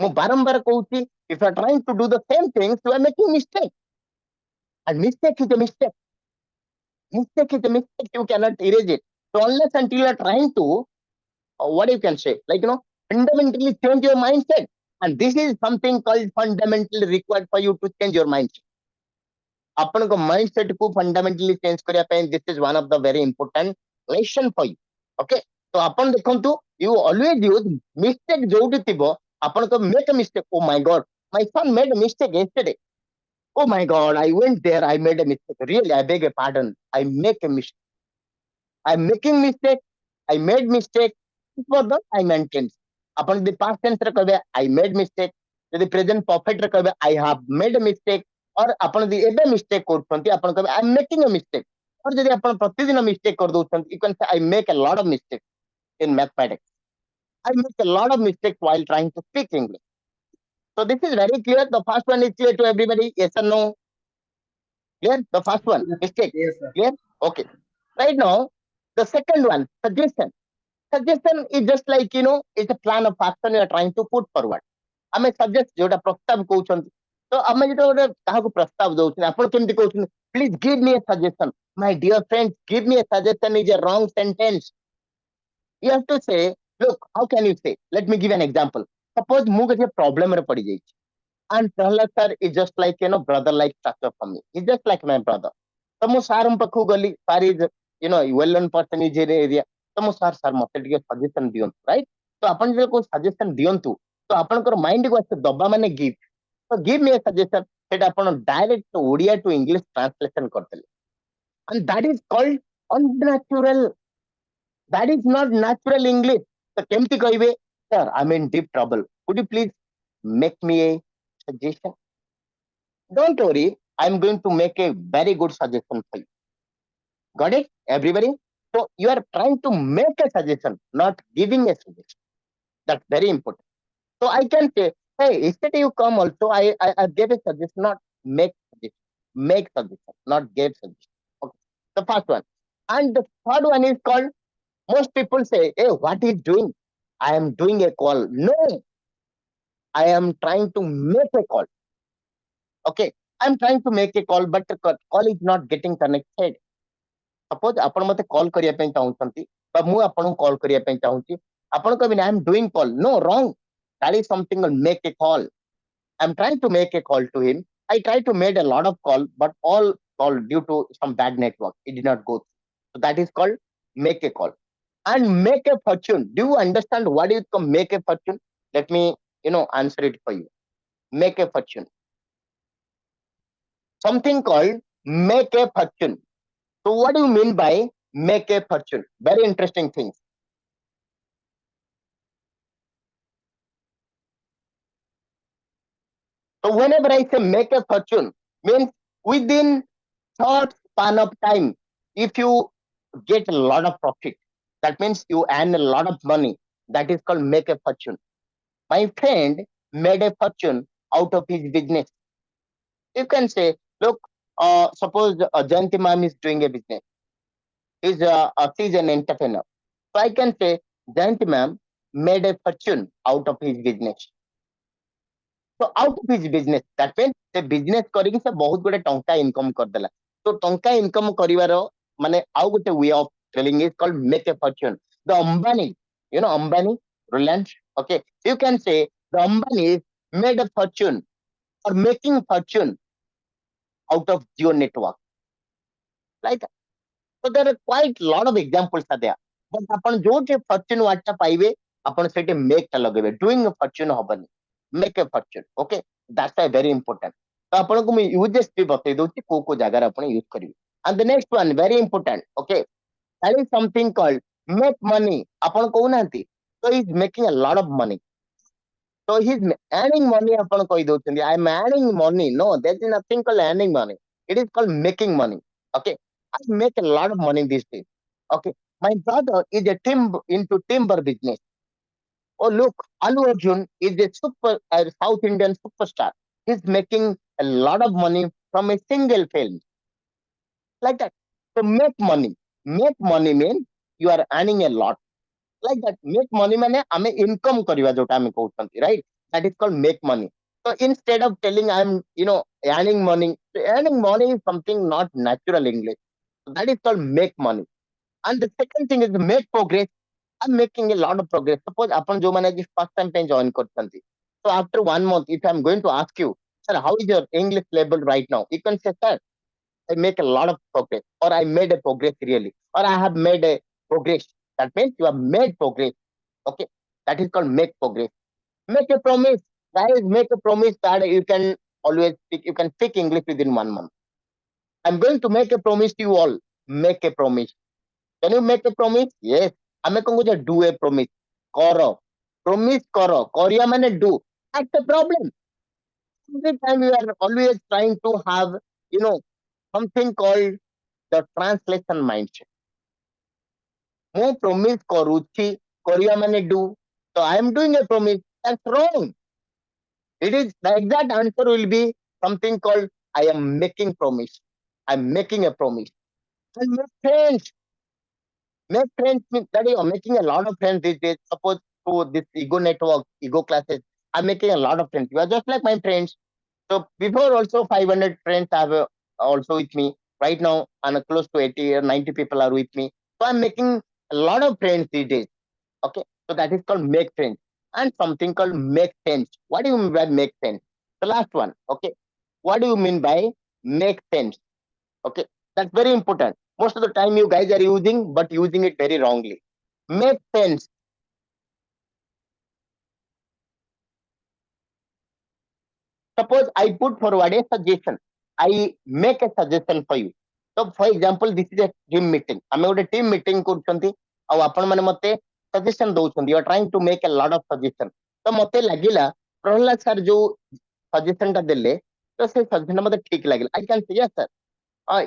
ମୁଁ ବାରମ୍ବାର କହୁଛି, if you are trying to do the same things, you are making mistake. And mistake is a mistake. Mistake is a mistake. You cannot erase it. So unless until you are trying to, what you can say, like, fundamentally change your mindset. And this is something called fundamentally required for you to change your mindset. ଆପଣଙ୍କ mindset को fundamentally change କରିବା ପାଇଁ this is one of the very important lesson for you. Okay? So ଆପଣ ଦେଖନ୍ତୁ, you always use mistake ଯୋଉଠି ଥିବ, ଆପଣଙ୍କ make a mistake. Oh my god, my son made a mistake yesterday. Oh my god, I went there, I made a mistake. Really, I beg a pardon. I make a mistake. I'm making mistake. I made mistake. For the I maintains. Upon the past tense I made mistake. The present perfect I have made a mistake. Or upon the ebe mistake I'm making a mistake. Or the upon प्रतिदिन a mistake you can say I make a lot of mistakes in mathematics. I make a lot of mistakes while trying to speak English. So this is very clear. The first one is clear to everybody. Yes or no? Clear? The first one, mistake. Yes, sir. Clear? Okay. Right now, the second one, suggestion. Suggestion is just like, it's a plan of action you are trying to put forward. ଆମେ suggest ଯୋଉଟା ପ୍ରସ୍ତାବ କହୁଛନ୍ତି, ତ ଆମେ ଯେତେବେଳେ କାହାକୁ ପ୍ରସ୍ତାବ ଦଉଛନ୍ତି, ଆପଣ କେମିତି କହୁଛନ୍ତି, please give me a suggestion. My dear friends, give me a suggestion is a wrong sentence. You have to say, look, how can you say? Let me give an example. Suppose ମୁଁ କିଛି problem ରେ ପଡି ଯାଇଛି. And Prahlad sir is just like, brother like structure for me. He's just like my brother. So ମୁଁ sir ପାଖକୁ ଗଲି, sir is, well known person in the area. So ମୁଁ sir ମତେ ଟିକେ suggestion ଦିଅନ୍ତୁ, right? ତ ଆପଣ ଯଦି କୋଉ suggestion ଦିଅନ୍ତୁ, ତ ଆପଣଙ୍କର mind କୁ ଆସେ ଦବା ମାନେ give. So give me a suggestion. ସେଟା ଆପଣ direct Odia to English translation କରିଦେଲେ. And that is called unnatural. That is not natural English. So କେମିତି କହିବେ, sir, I'm in deep trouble. Could you please make me a suggestion? Don't worry, I'm going to make a very good suggestion for you. Got it, everybody? So you are trying to make a suggestion, not giving a suggestion. That's very important. So I can say, hey, yesterday you come also, I gave a suggestion, not make suggestion. Make suggestion, not give suggestion. Okay. The first one. And the third one is called, most people say, hey, what is doing? I am doing a call. No, I am trying to make a call. Okay, I'm trying to make a call, but the call is not getting connected. Suppose ଆପଣ ମତେ call କରିବା ପାଇଁ ଚାହୁଁଛନ୍ତି, ବା ମୁଁ ଆପଣଙ୍କୁ call କରିବା ପାଇଁ ଚାହୁଁଛି, ଆପଣ କହିବେନି I'm doing call. No, wrong. That is something called make a call. I'm trying to make a call to him. I tried to make a lot of call, but all call due to some bad network. It did not go through. So that is called make a call. And make a fortune. Do you understand what is called make a fortune? Let me, answer it for you. Make a fortune. Something called make a fortune. So what do you mean by make a fortune? Very interesting things. So whenever I say make a fortune, means within short span of time, if you get a lot of profit, that means you earn a lot of money. That is called make a fortune. My friend made a fortune out of his business. You can say, look, suppose Jayanti ma'am is doing a business. She's an entrepreneur. So I can say, Jayanti ma'am made a fortune out of his business. So out of his business, that means the business କରିକି ସେ ବହୁତ ଗୁଡେ ଟଙ୍କା income କରିଦେଲା. So ଟଙ୍କା income କରିବାର ମାନେ ଆଉ ଗୋଟେ way of telling is called make a fortune. The Ambani, Ambani, Reliance, okay. You can say the Ambani made a fortune or making fortune out of Geo network. like that. So there are quite lot of examples are there. But आपण जो fortune word टा पाइबे आपण सेठी make टा लगेबे. Doing a fortune हबनी, make a fortune. Okay, that's a very important. तो आपण को मैं uses भी बतई दोची को जगह आपण यूज करिवे. And the next one very important. Okay, there is something called make money. आपण कहू नांती. So he's making a lot of money. So he's earning money. आपण कहि दोचंदी I am earning money. No, there is nothing called earning money. It is called making money. Okay, I make a lot of money these days. Okay, my brother is a into timber business. Oh look, Allu Arjun is a South Indian superstar. He's making a lot of money from a single film, like that. So make money means you are earning a lot, like that. Make money mane ame income kariva jota ame कहउछंती, right? That is called make money. So instead of telling I'm earning money, so earning money is something not natural English. So that is called make money. And the second thing is make progress. I'm making a lot of progress. Suppose upon jo mane first time pe join करछंती. So after 1 month, if I'm going to ask you, sir, how is your English level right now? You can say, sir, I make a lot of progress, or I made a progress really, or I have made a progress. That means you have made progress. Okay, that is called make progress. Make a promise, guys. Make a promise that you can always speak. You can speak English within 1 month. I'm going to make a promise to you all. Make a promise. Can you make a promise? Yes. ଆମେ କଣ କହୁଛେ do a promise. କର. Promise କର. କରିବା ମାନେ do. That's the problem. Every time you are always trying to have, you know, something called the translation mindset. ମୁଁ promise କରୁଛି. କରିବା ମାନେ do. So I am doing a promise. That's wrong. It is the exact answer will be something called I am making promise. I'm making a promise. And make friends. Make friends means that you are making a lot of friends these days. Suppose through this ego network, ego classes, I'm making a lot of friends. You are just like my friends. So before also 500 friends have also with me. Right now, and close to 80 or 90 people are with me. So I'm making a lot of friends these days. Okay, so that is called make friends. And something called make sense. What do you mean by make sense? The last one. Okay, what do you mean by make sense? Okay, that's very important. Most of the time you guys are using, but using it very wrongly. Make sense. Suppose I put forward a suggestion. I make a suggestion for you. So for example, this is a team meeting. ଆମେ ଗୋଟେ team meeting କରୁଛନ୍ତି ଆଉ ଆପଣ ମାନେ ମତେ suggestion ଦଉଛନ୍ତି. You are trying to make a lot of suggestion. ତ ମତେ ଲାଗିଲା ପ୍ରହ୍ଲାଦ sir ଯୋଉ suggestion ଟା ଦେଲେ ତ ସେ suggestion ଟା ମତେ ଠିକ ଲାଗିଲା. I can say yes sir.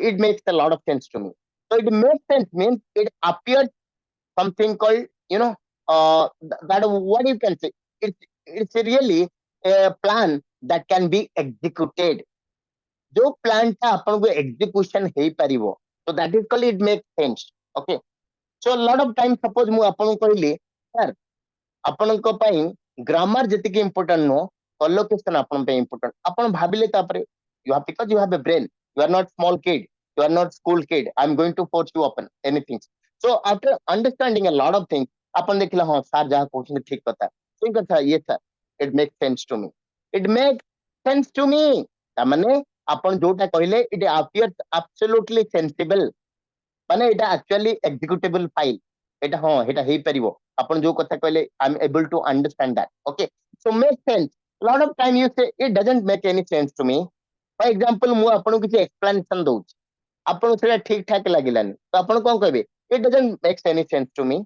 It makes a lot of sense to me. So it makes sense means it appears something called, that what you can say. It's really a plan that can be executed. जो plan टा अपन को execution hay परिवो. So that is called it makes sense. Okay. So a lot of times suppose ମୁଁ ଆପଣଙ୍କୁ କହିଲି sir ଆପଣଙ୍କ ପାଇଁ grammar ଯେତିକି important ନୁହଁ collocation ଆପଣଙ୍କ ପାଇଁ important. ଆପଣ ଭାବିଲେ ତାପରେ you have because you have a brain. You are not small kid. You are not school kid. I'm going to force you upon anything. So after understanding a lot of things, अपन देखिला हाँ sir ଯାହା କହୁଛନ୍ତି ଠିକ କଥା. ଠିକ କଥା yes sir. It makes sense to me. It makes sense to me. ତାମାନେ ଆପଣ ଯୋଉଟା କହିଲେ it appears absolutely sensible. ମାନେ ଏଇଟା actually executable file. ଏଇଟା ହଁ ଏଇଟା ହେଇପାରିବ. ଆପଣ ଯୋଉ କଥା କହିଲେ I'm able to understand that. Okay. So make sense. A lot of time you say it doesn't make any sense to me. For example, ମୁଁ ଆପଣଙ୍କୁ କିଛି explanation ଦଉଛି. ଆପଣଙ୍କୁ ସେଇଟା ଠିକ ଠାକ ଲାଗିଲାନି. ତ ଆପଣ କଣ କହିବେ? It doesn't make any sense to me.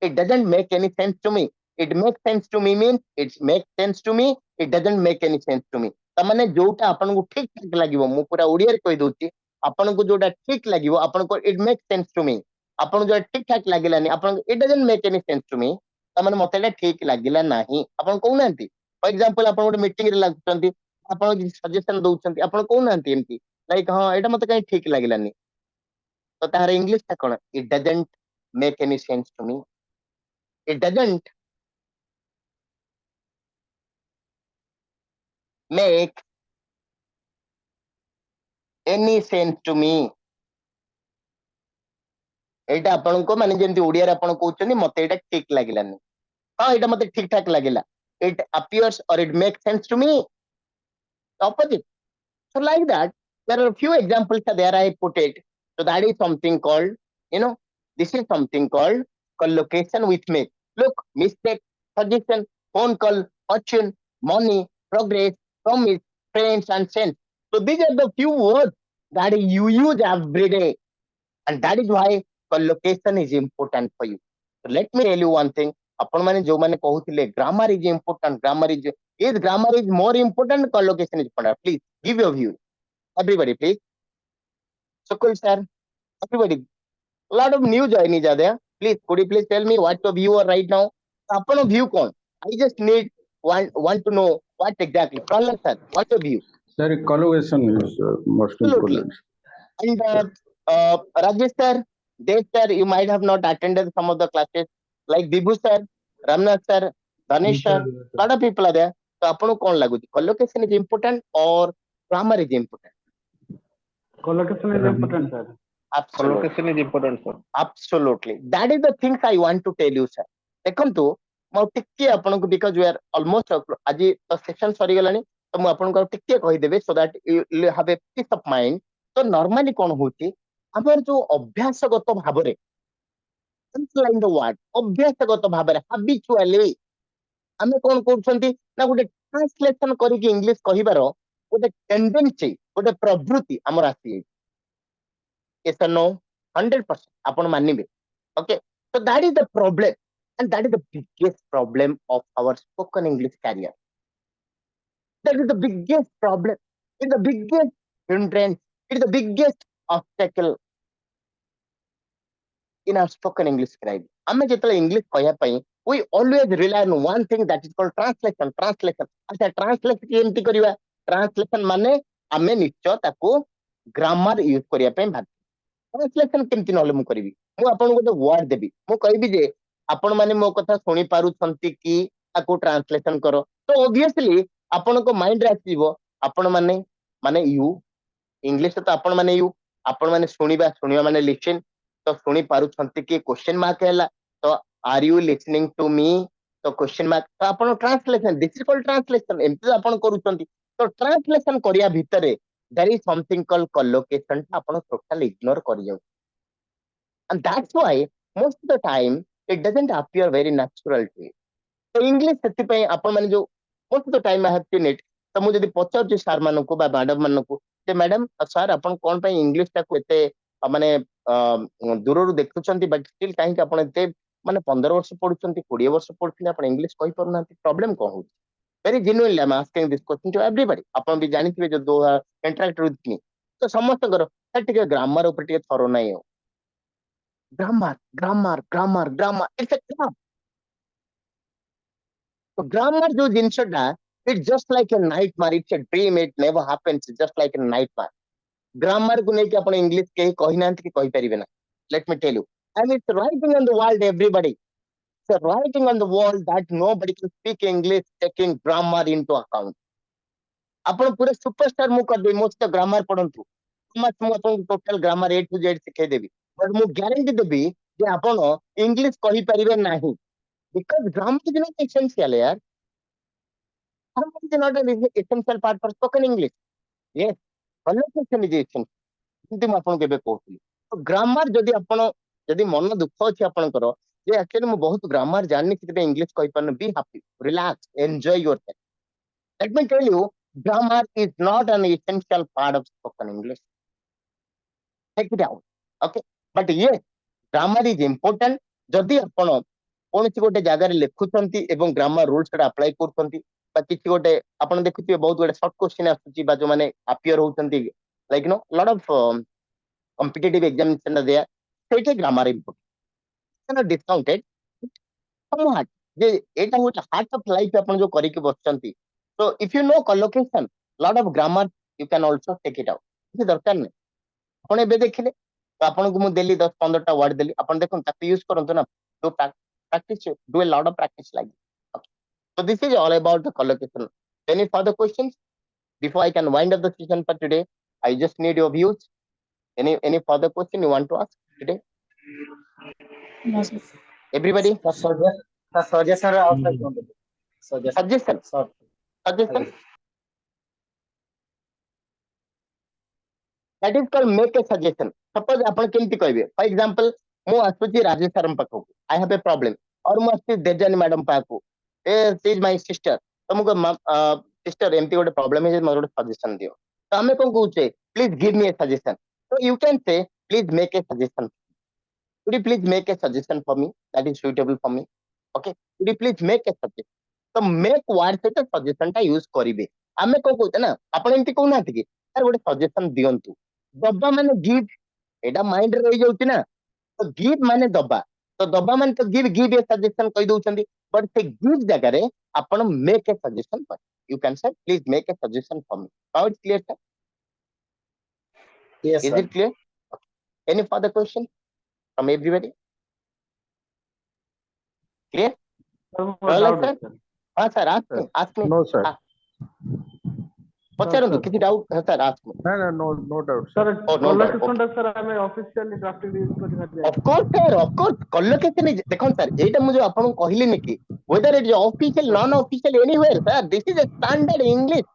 It doesn't make any sense to me. It makes sense to me means it makes sense to me. It doesn't make any sense to me. ତାମାନେ ଯୋଉଟା ଆପଣଙ୍କୁ ଠିକ ଠାକ ଲାଗିବ ମୁଁ ପୁରା ଓଡିଆରେ କହି ଦଉଛି ଆପଣଙ୍କୁ ଯୋଉଟା ଠିକ ଲାଗିବ ଆପଣଙ୍କୁ it makes sense to me. ଆପଣଙ୍କୁ ଯୋଉଟା ଠିକ ଠାକ ଲାଗିଲାନି ଆପଣଙ୍କୁ it doesn't make any sense to me. ତାମାନେ ମତେ ଏଇଟା ଠିକ ଲାଗିଲା ନାହିଁ ଆପଣ କହୁନାହାନ୍ତି. ଫର ଏକ୍ସାମ୍ପଲ ଆପଣ ଗୋଟେ ମିଟିଂ ରେ ଲାଗୁଛନ୍ତି ଆପଣ କିଛି ସଜେସନ ଦଉଛନ୍ତି ଆପଣ କହୁନାହାନ୍ତି ଏମିତି ଲାଇକ ହଁ ଏଇଟା ମତେ କାହିଁ ଠିକ ଲାଗିଲାନି. ତ ତାହାର ଇଂଲିଶ ଟା କଣ? It doesn't make any sense to me. It doesn't make any sense to me. ଏଇଟା ଆପଣଙ୍କୁ ମାନେ ଯେମିତି ଓଡିଆରେ ଆପଣ କହୁଛନ୍ତି ମତେ ଏଇଟା ଠିକ ଲାଗିଲାନି. ହଁ ଏଇଟା ମତେ ଠିକ ଠାକ ଲାଗିଲା. It appears or it makes sense to me. Opposite. So like that, there are a few examples there I put it. So that is something called, this is something called collocation with make. Look, mistake, suggestion, phone call, fortune, money, progress, promise, friends, and sense. So these are the few words that you use every day. And that is why collocation is important for you. So let me tell you one thing. ଆପଣ ମାନେ ଯୋଉମାନେ କହୁଥିଲେ grammar is important, grammar is more important, collocation is important. Please give your view. Everybody, please. So cool, sir. Everybody. A lot of new joinees are there. Please, could you please tell me what your view are right now? Apano view kon? I just need want to know what exactly. Prahlad sir, what's your view? Sir, collocation is most Absolutely. important. And Rajesh sir, Dev sir, you might have not attended some of the classes. Like Vibhu sir, Ramnath sir, Dhanesh sir, lot of people are there. So apano kon laguchi? Collocation is important or grammar is important? Collocation is important, sir. Absolutely. Collocation is important, sir. Absolutely. That is the things I want to tell you, sir. ଦେଖନ୍ତୁ ମୁଁ ଟିକେ ଆପଣଙ୍କୁ because we are almost ଆଜି ତ section ସରିଗଲାଣି ତ ମୁଁ ଆପଣଙ୍କୁ ଆଉ ଟିକେ କହିଦେବି so that you have a peace of mind. ତ normally କ'ଣ ହଉଛି ଆମର ଯୋଉ ଅଭ୍ୟାସଗତ ଭାବରେ underline the word ଅଭ୍ୟାସଗତ ଭାବରେ habitually ଆମେ କ'ଣ କରୁଛନ୍ତି ନା ଗୋଟେ ଟ୍ରାନ୍ସଲେସନ କରିକି ଇଂଲିଶ କହିବାର ଗୋଟେ ଟେଣ୍ଡେନ୍ସି ଗୋଟେ ପ୍ରବୃତ୍ତି ଆମର ଆସିଯାଇଛି. Yes or no? 100% ଆପଣ ମାନିବେ. Okay, so that is the problem, and that is the biggest problem of our spoken English career. That is the biggest problem. It's the biggest hindrance. It's the biggest obstacle in our spoken English career. ଆମେ ଯେତେବେଳେ English କହିବା ପାଇଁ we always rely on one thing that is called translation. ଆଚ୍ଛା translation କେମିତି କରିବା? Translation ମାନେ ଆମେ ନିଶ୍ଚୟ ତାକୁ grammar use କରିବା ପାଇଁ ଭାବିବା. Translation କେମିତି ନହେଲେ ମୁଁ କରିବି? ମୁଁ ଆପଣଙ୍କୁ ଗୋଟେ ୱାର୍ଡ ଦେବି. ମୁଁ କହିବି ଯେ ଆପଣ ମାନେ ମୋ କଥା ଶୁଣି ପାରୁଛନ୍ତି କି ତାକୁ ଟ୍ରାନ୍ସଲେସନ କର. ତ obviously ଆପଣଙ୍କ ମାଇଣ୍ଡରେ ଆସିଯିବ ଆପଣ ମାନେ ୟୁ ଇଂଲିଶ ତ ଆପଣ ମାନେ ଶୁଣିବା ମାନେ ଲିସନ. ତ ଶୁଣି ପାରୁଛନ୍ତି କି କ୍ୱେଶ୍ଚନ ମାର୍କ ହେଲା ତ ଆର୍ ୟୁ ଲିସନିଂ ଟୁ ମି ତ କ୍ୱେଶ୍ଚନ ମାର୍କ ତ ଆପଣ translation this is called translation ଏମିତି ତ ଆପଣ କରୁଛନ୍ତି. ତ ଟ୍ରାନ୍ସଲେସନ କରିବା ଭିତରେ there is something called collocation ଆପଣ totally ignore କରିଯାଉଛନ୍ତି. And that's why most of the time it doesn't appear very natural to you. So English ସେଥିପାଇଁ ଆପଣ ମାନେ ଯୋଉ most of the time I have seen it. ତ ମୁଁ ଯଦି ପଚାରୁଛି sir ମାନଙ୍କୁ ବା ମ୍ୟାଡମ ମାନଙ୍କୁ ଯେ ମ୍ୟାଡମ ସାର୍ ଆପଣ କ'ଣ ପାଇଁ ଇଂଲିଶ ଟାକୁ ଏତେ ମାନେ ଦୂରରୁ ଦେଖୁଛନ୍ତି ବଟ୍ ଷ୍ଟିଲ୍ କାହିଁକି ଆପଣ ଏତେ ମାନେ 15 ବର୍ଷ ପଢୁଛନ୍ତି 20 ବର୍ଷ ପଢୁଛନ୍ତି ଆପଣ ଇଂଲିଶ କହିପାରୁନାହାନ୍ତି ପ୍ରୋବ୍ଲେମ କ'ଣ ହଉଛି? Very genuinely I'm asking this question to everybody. ଆପଣ ବି ଜାଣିଥିବେ ଯୋଉ interact with me. ତ ସମସ୍ତଙ୍କର ସାର୍ ଟିକେ ଗ୍ରାମାର ଉପରେ ଟିକେ ଥର ନାହିଁ ଆଉ. Grammar it's a crap. So grammar ଯୋଉ ଜିନିଷଟା it's just like a nightmare. It's a dream. It never happens. It's just like a nightmare. Grammar କୁ ନେଇକି ଆପଣ ଇଂଲିଶ କେହି କହିନାହାନ୍ତି କି କହିପାରିବେ ନା. Let me tell you. And it's writing on the wall, everybody. It's writing on the wall that nobody can speak English taking grammar into account. ଆପଣ ପୁରା ସୁପରଷ୍ଟାର ମୁଁ କରିଦେବି ମୋ ସହିତ ଗ୍ରାମାର ପଢନ୍ତୁ. ମୁଁ ଆପଣଙ୍କୁ total grammar A to Z ଶିଖେଇଦେବି. ବଟ୍ ମୁଁ ଗ୍ୟାରେଣ୍ଟି ଦେବି ଯେ ଆପଣ ଇଂଲିଶ କହିପାରିବେ ନାହିଁ. Because grammar is not essential here. Grammar is not an essential part for spoken English. Yes, collocation is essential. କିନ୍ତୁ ମୁଁ ଆପଣଙ୍କୁ ଏବେ କହୁଥିଲି. ଗ୍ରାମାର ଯଦି ମନ ଦୁଃଖ ଅଛି ଆପଣଙ୍କର ଯେ ଆକ୍ଚୁଆଲି ମୁଁ ବହୁତ ଗ୍ରାମାର ଜାଣିନି ସେଥିପାଇଁ ଇଂଲିଶ କହିପାରୁନି, be happy, relax, enjoy yourself. Let me tell you, grammar is not an essential part of spoken English. Check it out. Okay, but yes, grammar is important. ଯଦି ଆପଣ କୌଣସି ଗୋଟେ ଜାଗାରେ ଲେଖୁଛନ୍ତି ଏବଂ ଗ୍ରାମାର ରୁଲ୍ସ ଟା ଆପ୍ଲାଏ କରୁଛନ୍ତି ବା କିଛି ଗୋଟେ ଆପଣ ଦେଖୁଥିବେ ବହୁତ ଗୋଟେ ସର୍ଟ କ୍ୱେଶ୍ଚିନ୍ ଆସୁଛି ବା ଯୋଉମାନେ ଆପିୟର ହଉଛନ୍ତି like lot of competitive examination are there. ସେଇଟା grammar important. It's discounted somewhat ଯେ ଏଇଟା ଗୋଟେ ହାର୍ଟ ଅଫ ଲାଇଫ ଆପଣ ଯୋଉ କରିକି ବସିଛନ୍ତି. So if you know collocation, lot of grammar you can also take it out. କିଛି ଦରକାର ନାହିଁ. ଆପଣ ଏବେ ଦେଖିଲେ ତ ଆପଣଙ୍କୁ ମୁଁ ଦେଲି 10-15ଟା ୱାର୍ଡ ଦେଲି ଆପଣ ଦେଖନ୍ତୁ ତାକୁ ୟୁଜ କରନ୍ତୁ ନା. do practice, do a lot of practice like this. Okay. So this is all about the collocation. Any further questions before I can wind up the session for today? I just need your views. Any further question you want to ask today? No, sir. Everybody? Suggestion outside only. Suggestion. Sorry. Suggestion. that is called make a suggestion. Suppose आपण केमती कहबे, for example मु आसुची Rajesh sir पाखु, I have a problem, और मु आसुची देजानी मैडम पाखु, she is my sister, तो मुको sister एमती गोटे problem है, मोर गोटे suggestion दियो, तो हमें कौन कहूचे, please give me a suggestion. So you can say please make a suggestion. Could you please make a suggestion for me that is suitable for me? Okay, could you please make a suggestion? तो make word से तो suggestion टा use करिवे. आमे को कहते ना, आपण एमती कहू नाथि कि सर गोटे suggestion दियंतु. दबा माने give, एटा माइंड रे रहि जाउछि ना. तो give माने दबा. तो दबा माने तो give a suggestion कहि दउछंदी. But से give जगह रे आपण make a suggestion पर. You can say please make a suggestion for me. How it's clear sir? Yes, Is sir. it clear? Okay. Any further question from everybody? Clear? Sir, more Well, doubt, sir. sir. हाँ sir ask me. No, sir. हाँ, पचारନ୍ତୁ କିଛି doubt है sir ask me. No doubt, Sir, sir. Oh, no doubt. collocation ଟା sir ଆମେ officially drafted use କରି ଖାଲି Of course sir, of course. Collocation is देखो sir, एटा मुझे आपन कहली नि कि whether it is official non official anywhere sir, this is a standard English.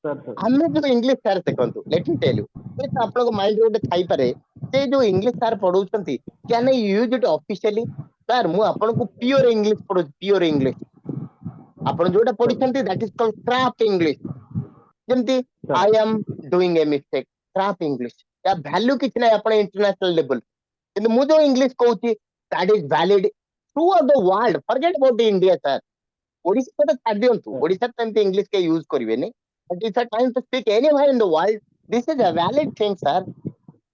sir sir हमें जो इंग्लिश सर देखंतु, let me tell you, ये तो आपन को माइंड रोड थाई पारे, से जो इंग्लिश सर पढौछंती, can I use it officially? Sir मु आपन को प्योर इंग्लिश पढौ, प्योर इंग्लिश. आपण जोटा पढिछंती that is called craft English. जेमती I am doing a mistake, craft English. या वैल्यू किछ नै आपण इंटरनेशनल लेवल. किंतु मु जो इंग्लिश कहूची that is valid throughout the world. Forget about India sir. Odisha तो छाड़ दियंतु, ओडिसा तो एमती इंग्लिश के यूज करिवे नै. But it's a time to speak anywhere in the world. This is a valid thing sir.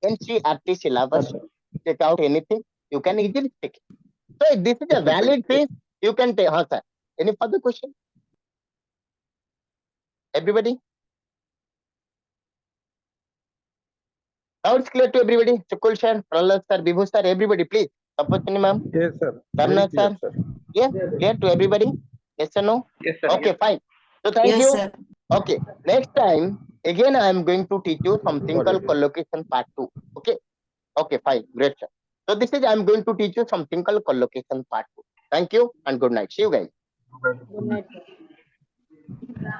NCERT syllabus, take out anything, you can easily take it. So if this is a valid thing, you can take. हाँ sir. Any further question? Everybody? Now it's clear to everybody. Chukul sir, Prahlad sir, Vibhu sir, everybody please. Tapaswini ma'am, Yes, sir. Tarna Very clear, sir. Yeah, clear to everybody? Yes or no? Yes, sir. Okay, fine. So thank Yes, you. sir. Okay, next time again I am going to teach you something Got it. called collocation part 2. Okay, okay, fine, great sir. So this is I am going to teach you something called collocation part 2. Thank you and good night. See you guys. Good night, sir.